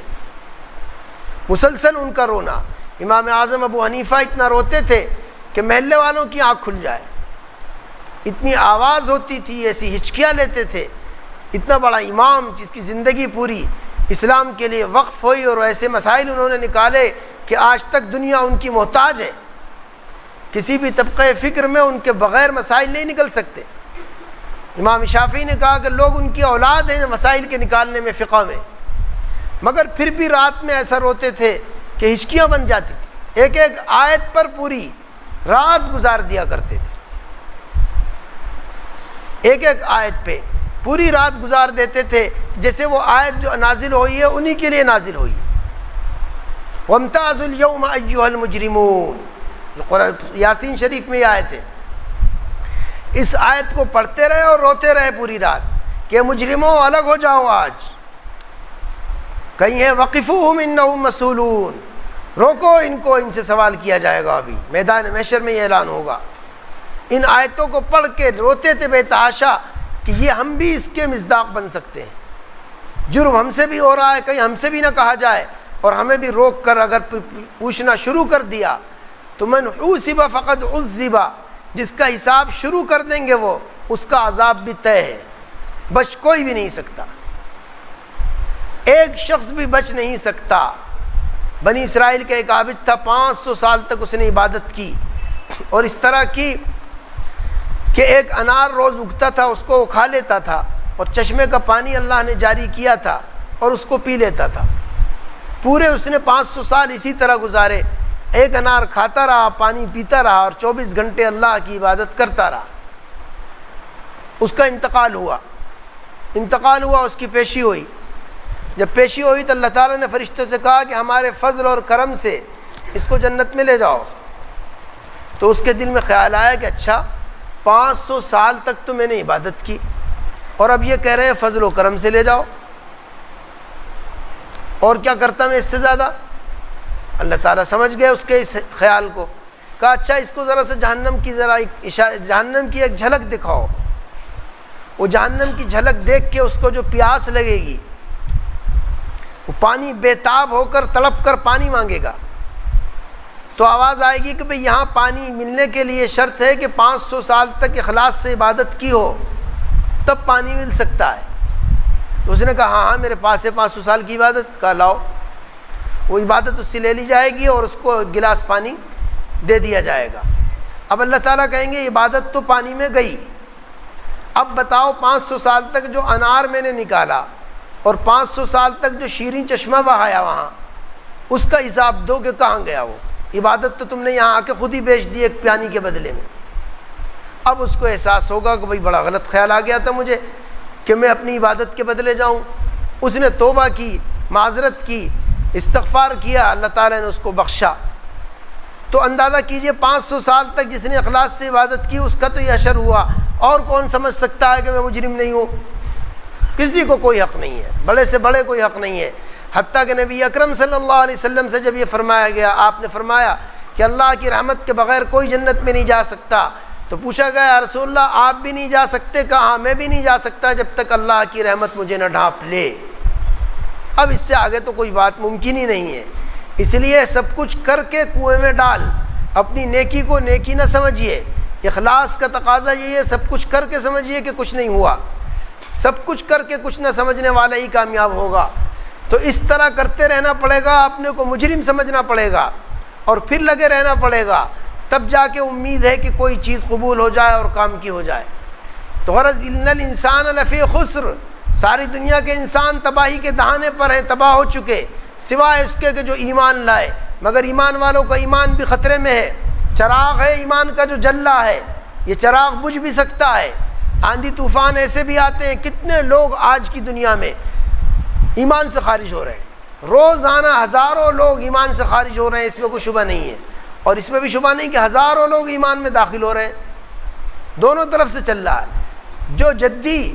مسلسل ان کا رونا۔ امام اعظم ابو حنیفہ اتنا روتے تھے کہ محلے والوں کی آنکھ کھل جائے، اتنی آواز ہوتی تھی، ایسی ہچکیاں لیتے تھے۔ اتنا بڑا امام جس کی زندگی پوری اسلام کے لیے وقف ہوئی اور ایسے مسائل انہوں نے نکالے کہ آج تک دنیا ان کی محتاج ہے، کسی بھی طبقہ فکر میں ان کے بغیر مسائل نہیں نکل سکتے۔ امام شافعی نے کہا کہ لوگ ان کی اولاد ہیں مسائل کے نکالنے میں، فقہ میں، مگر پھر بھی رات میں ایسا روتے تھے کہ ہچکیاں بن جاتی تھی، ایک ایک آیت پر پوری رات گزار دیا کرتے تھے، ایک ایک آیت پہ پوری رات گزار دیتے تھے، جیسے وہ آیت جو نازل ہوئی ہے انہی کے لیے نازل ہوئی ہے۔ وَامْتَازُوا الْيَوْمَ أَيُّهَا الْمُجْرِمُونَ، یاسین شریف میں یہ آیت ہے۔ اس آیت کو پڑھتے رہے اور روتے رہے پوری رات کہ مجرموں الگ ہو جاؤ، آج کہیں ہے وَقِفُوهُمْ إِنَّهُمْ مَسْئُولُونَ، روکو ان کو، ان سے سوال کیا جائے گا، ابھی میدان محشر میں یہ اعلان ہوگا۔ ان آیتوں کو پڑھ کے روتے تھے بے تحاشا کہ یہ ہم بھی اس کے مصداق بن سکتے ہیں، جرم ہم سے بھی ہو رہا ہے، کہیں ہم سے بھی نہ کہا جائے، اور ہمیں بھی روک کر اگر پوچھنا شروع کر دیا تو من حوسب فقد عذب، جس کا حساب شروع کر دیں گے وہ، اس کا عذاب بھی طے ہے، بچ کوئی بھی نہیں سکتا، ایک شخص بھی بچ نہیں سکتا۔ بنی اسرائیل کا ایک عابد تھا، 500 سال تک اس نے عبادت کی، اور اس طرح کی کہ ایک انار روز اگتا تھا، اس کو وہ کھا لیتا تھا، اور چشمے کا پانی اللہ نے جاری کیا تھا اور اس کو پی لیتا تھا۔ پورے اس نے 500 سال اسی طرح گزارے، ایک انار کھاتا رہا، پانی پیتا رہا، اور 24 گھنٹے اللہ کی عبادت کرتا رہا۔ اس کا انتقال ہوا، اس کی پیشی ہوئی۔ جب پیشی ہوئی تو اللہ تعالیٰ نے فرشتوں سے کہا کہ ہمارے فضل اور کرم سے اس کو جنت میں لے جاؤ۔ تو اس کے دل میں خیال آیا کہ اچھا 500 سال تک تو میں نے عبادت کی اور اب یہ کہہ رہے ہیں فضل و کرم سے لے جاؤ، اور کیا کرتا میں اس سے زیادہ؟ اللہ تعالیٰ سمجھ گئے اس کے اس خیال کو، کہا اچھا اس کو ذرا سے جہنم کی ایک جھلک دکھاؤ۔ وہ جہنم کی جھلک دیکھ کے اس کو جو پیاس لگے گی، وہ پانی بےتاب ہو کر تڑپ کر پانی مانگے گا، تو آواز آئے گی کہ بھئی یہاں پانی ملنے کے لیے شرط ہے کہ 500 سال تک اخلاص سے عبادت کی ہو تب پانی مل سکتا ہے۔ اس نے کہا ہاں میرے پاس ہے 500 سال کی عبادت، کہا لاؤ۔ وہ عبادت اس سے لے لی جائے گی اور اس کو ایک گلاس پانی دے دیا جائے گا۔ اب اللہ تعالیٰ کہیں گے عبادت تو پانی میں گئی، اب بتاؤ 500 سال تک جو انار میں نے نکالا اور 500 سال تک جو شیریں چشمہ بہایا وہاں، اس کا حساب دو کہ کہاں گیا وہ؟ عبادت تو تم نے یہاں آ کے خود ہی بیچ دی ایک پیانی کے بدلے میں۔ اب اس کو احساس ہوگا کہ بھئی بڑا غلط خیال آ گیا تھا مجھے کہ میں اپنی عبادت کے بدلے جاؤں۔ اس نے توبہ کی، معذرت کی، استغفار کیا، اللہ تعالیٰ نے اس کو بخشا۔ تو اندازہ کیجئے 500 سال تک جس نے اخلاص سے عبادت کی اس کا تو یہ حشر ہوا، اور کون سمجھ سکتا ہے کہ میں مجرم نہیں ہوں؟ کسی کو کوئی حق نہیں ہے، بڑے سے بڑے کوئی حق نہیں ہے۔ حتیٰ کہ نبی اکرم صلی اللہ علیہ وسلم سے جب یہ فرمایا گیا، آپ نے فرمایا کہ اللہ کی رحمت کے بغیر کوئی جنت میں نہیں جا سکتا، تو پوچھا گیا یا رسول اللہ آپ بھی نہیں جا سکتے؟ کہا میں بھی نہیں جا سکتا جب تک اللہ کی رحمت مجھے نہ ڈھانپ لے۔ اب اس سے آگے تو کوئی بات ممکن ہی نہیں ہے، اس لیے سب کچھ کر کے کنویں میں ڈال، اپنی نیکی کو نیکی نہ سمجھیے۔ اخلاص کا تقاضا یہ ہے سب کچھ کر کے سمجھیے کہ کچھ نہیں ہوا، سب کچھ کر کے کچھ نہ سمجھنے والا ہی کامیاب ہوگا۔ تو اس طرح کرتے رہنا پڑے گا، اپنے کو مجرم سمجھنا پڑے گا اور پھر لگے رہنا پڑے گا، تب جا کے امید ہے کہ کوئی چیز قبول ہو جائے اور کام کی ہو جائے۔ تو غرض ان الانسان لفی خسر، ساری دنیا کے انسان تباہی کے دہانے پر ہیں، تباہ ہو چکے، سوائے اس کے کہ جو ایمان لائے۔ مگر ایمان والوں کا ایمان بھی خطرے میں ہے۔ چراغ ہے ایمان کا جو جل رہا ہے، یہ چراغ بجھ بھی سکتا ہے۔ آندھی طوفان ایسے بھی آتے ہیں، کتنے لوگ آج کی دنیا میں ایمان سے خارج ہو رہے ہیں، روزانہ ہزاروں لوگ ایمان سے خارج ہو رہے ہیں، اس میں کوئی شبہ نہیں ہے۔ اور اس میں بھی شبہ نہیں کہ ہزاروں لوگ ایمان میں داخل ہو رہے ہیں، دونوں طرف سے چل رہا ہے۔ جو جدی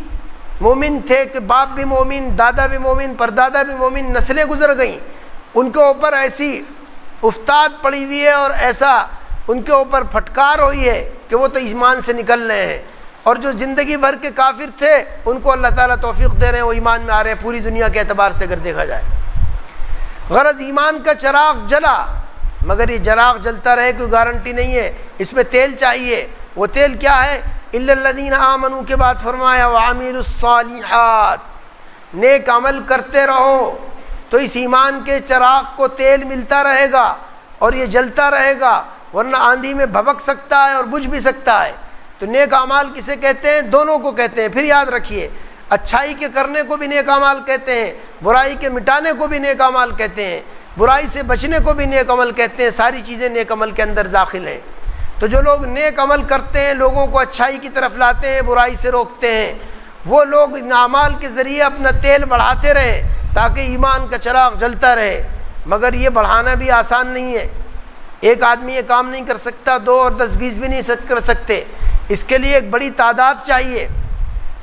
مومن تھے کہ باپ بھی مومن، دادا بھی مومن، پردادا بھی مومن، نسلیں گزر گئیں، ان کے اوپر ایسی افتاد پڑی ہوئی ہے اور ایسا ان کے اوپر پھٹکار ہوئی ہے کہ وہ تو ایمان سے نکل رہے ہیں، اور جو زندگی بھر کے کافر تھے ان کو اللہ تعالیٰ توفیق دے رہے ہیں، وہ ایمان میں آ رہے ہیں پوری دنیا کے اعتبار سے اگر دیکھا جائے۔ غرض ایمان کا چراغ جلا، مگر یہ چراغ جلتا رہے کوئی گارنٹی نہیں ہے، اس میں تیل چاہیے۔ وہ تیل کیا ہے؟ الا الذین آمنوا کے بعد فرمایا وعملوا الصالحات، نیک عمل کرتے رہو تو اس ایمان کے چراغ کو تیل ملتا رہے گا اور یہ جلتا رہے گا، ورنہ آندھی میں بھبک سکتا ہے اور بجھ بھی سکتا ہے۔ تو نیک اعمال کسے کہتے ہیں؟ دونوں کو کہتے ہیں۔ پھر یاد رکھیے، اچھائی کے کرنے کو بھی نیک اعمال کہتے ہیں، برائی کے مٹانے کو بھی نیک اعمال کہتے ہیں، برائی سے بچنے کو بھی نیک عمل کہتے ہیں۔ ساری چیزیں نیک عمل کے اندر داخل ہیں۔ تو جو لوگ نیک عمل کرتے ہیں، لوگوں کو اچھائی کی طرف لاتے ہیں، برائی سے روکتے ہیں، وہ لوگ ان اعمال کے ذریعے اپنا تیل بڑھاتے رہیں تاکہ ایمان کا چراغ جلتا رہے۔ مگر یہ بڑھانا بھی آسان نہیں ہے، ایک آدمی یہ کام نہیں کر سکتا، 2 اور 10 20 بھی نہیں کر سکتے، اس کے لیے ایک بڑی تعداد چاہیے۔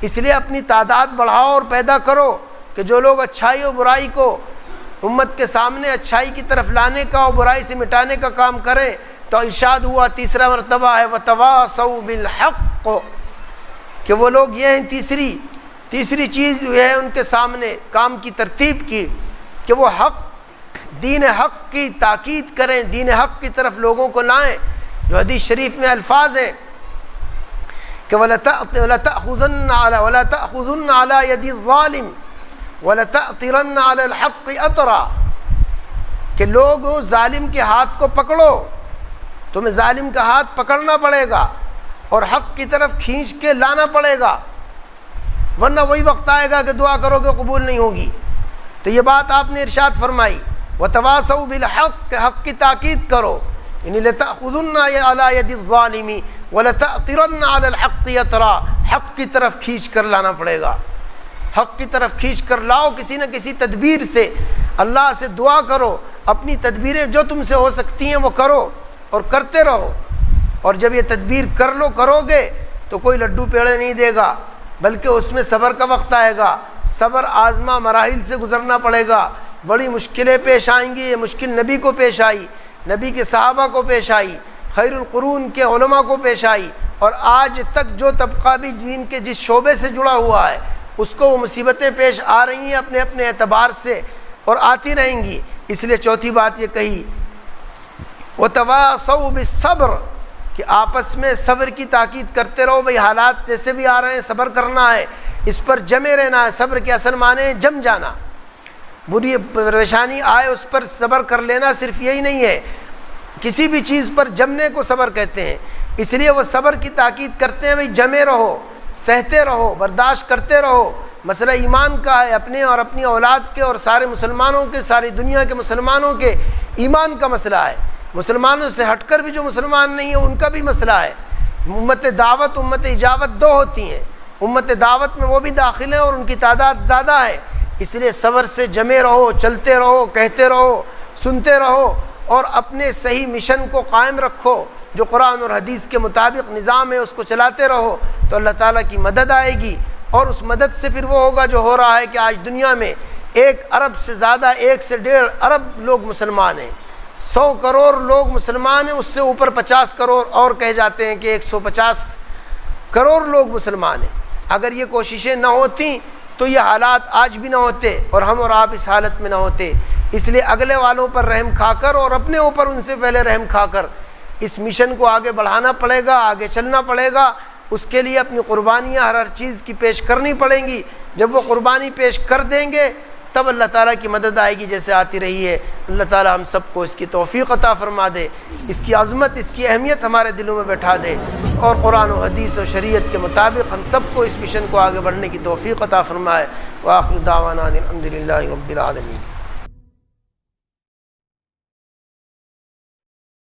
اس لیے اپنی تعداد بڑھاؤ اور پیدا کرو کہ جو لوگ اچھائی اور برائی کو امت کے سامنے اچھائی کی طرف لانے کا اور برائی سے مٹانے کا کام کریں۔ تو ارشاد ہوا تیسرا مرتبہ ہے وَتَوَاصَوْا بِالْحَقِّ، کہ وہ لوگ یہ ہیں، تیسری چیز ہے ان کے سامنے کام کی ترتیب کی کہ وہ حق، دین حق کی تاکید کریں، دین حق کی طرف لوگوں کو لائیں۔ جو حدیث شریف میں الفاظ ہیں کہ وَلَتَأْخُذُنَّ عَلَى يَدِ الظَّالِمِ وَلَتَأْطِرَنَّ عَلَى الْحَقِّ أَطْرًا، کہ لوگ ظالم کے ہاتھ کو پکڑو، تمہیں ظالم کا ہاتھ پکڑنا پڑے گا اور حق کی طرف کھینچ کے لانا پڑے گا، ورنہ وہی وقت آئے گا کہ دعا کرو گے قبول نہیں ہوگی۔ تو یہ بات آپ نے ارشاد فرمائی وَتَوَاصَوْا بِالْحَقِّ، کہ حق کی تاکید کرو، یعنی لَتَأْخُذُنَّ عَلَى يَدِ الظَّالِمِ وَلَتَأْطِرَنَّ عَلَى الْحَقِّ أَطْرًا، حق کی طرف کھینچ کر لانا پڑے گا، حق کی طرف کھینچ کر لاؤ کسی نہ کسی تدبیر سے۔ اللہ سے دعا کرو، اپنی تدبیریں جو تم سے ہو سکتی ہیں وہ کرو اور کرتے رہو۔ اور جب یہ تدبیر کرو گے تو کوئی لڈو پیڑے نہیں دے گا، بلکہ اس میں صبر کا وقت آئے گا، صبر آزما مراحل سے گزرنا پڑے گا، بڑی مشکلیں پیش آئیں گی۔ یہ مشکل نبی کو پیش آئی، نبی کے صحابہ کو پیش آئی، خیر القرون کے علماء کو پیش آئی، اور آج تک جو طبقہ بھی دین کے جس شعبے سے جڑا ہوا ہے اس کو وہ مصیبتیں پیش آ رہی ہیں اپنے اپنے اعتبار سے، اور آتی رہیں گی۔ اس لیے چوتھی بات یہ کہی وَتَوَاصَوْا بِالصَّبْرِ، کہ آپس میں صبر کی تاکید کرتے رہو۔ بھئی حالات جیسے بھی آ رہے ہیں صبر کرنا ہے، اس پر جمے رہنا ہے۔ صبر کے اصل معنی ہے جم جانا، بری پریشانی آئے اس پر صبر کر لینا صرف یہی نہیں ہے، کسی بھی چیز پر جمنے کو صبر کہتے ہیں۔ اس لیے وہ صبر کی تاکید کرتے ہیں، بھئی جمے رہو، سہتے رہو، برداشت کرتے رہو۔ مسئلہ ایمان کا ہے، اپنے اور اپنی اولاد کے اور سارے مسلمانوں کے، ساری دنیا کے مسلمانوں کے ایمان کا مسئلہ ہے۔ مسلمانوں سے ہٹ کر بھی جو مسلمان نہیں ہیں ان کا بھی مسئلہ ہے۔ امت دعوت، امت اجابت دو ہوتی ہیں، امت دعوت میں وہ بھی داخل ہیں اور ان کی تعداد زیادہ ہے۔ اس لیے صبر سے جمے رہو، چلتے رہو، کہتے رہو، سنتے رہو، اور اپنے صحیح مشن کو قائم رکھو، جو قرآن اور حدیث کے مطابق نظام ہے اس کو چلاتے رہو، تو اللہ تعالیٰ کی مدد آئے گی۔ اور اس مدد سے پھر وہ ہوگا جو ہو رہا ہے کہ آج دنیا میں 1 ارب سے زیادہ، 1 سے 1.5 ارب لوگ مسلمان ہیں، 100 کروڑ لوگ مسلمان ہیں، اس سے اوپر 50 کروڑ اور کہے جاتے ہیں کہ 150 کروڑ لوگ مسلمان ہیں۔ اگر یہ کوششیں نہ ہوتیں تو یہ حالات آج بھی نہ ہوتے اور ہم اور آپ اس حالت میں نہ ہوتے۔ اس لیے اگلے والوں پر رحم کھا کر اور اپنے اوپر ان سے پہلے رحم کھا کر اس مشن کو آگے بڑھانا پڑے گا، آگے چلنا پڑے گا۔ اس کے لیے اپنی قربانیاں ہر چیز کی پیش کرنی پڑیں گی۔ جب وہ قربانی پیش کر دیں گے تب اللہ تعالیٰ کی مدد آئے گی، جیسے آتی رہی ہے۔ اللہ تعالیٰ ہم سب کو اس کی توفیق عطا فرما دے، اس کی عظمت، اس کی اہمیت ہمارے دلوں میں بیٹھا دے، اور قرآن و حدیث و شریعت کے مطابق ہم سب کو اس مشن کو آگے بڑھنے کی توفیق عطا فرمائے۔ وآخر دعوانا الحمد للہ رب العالمین۔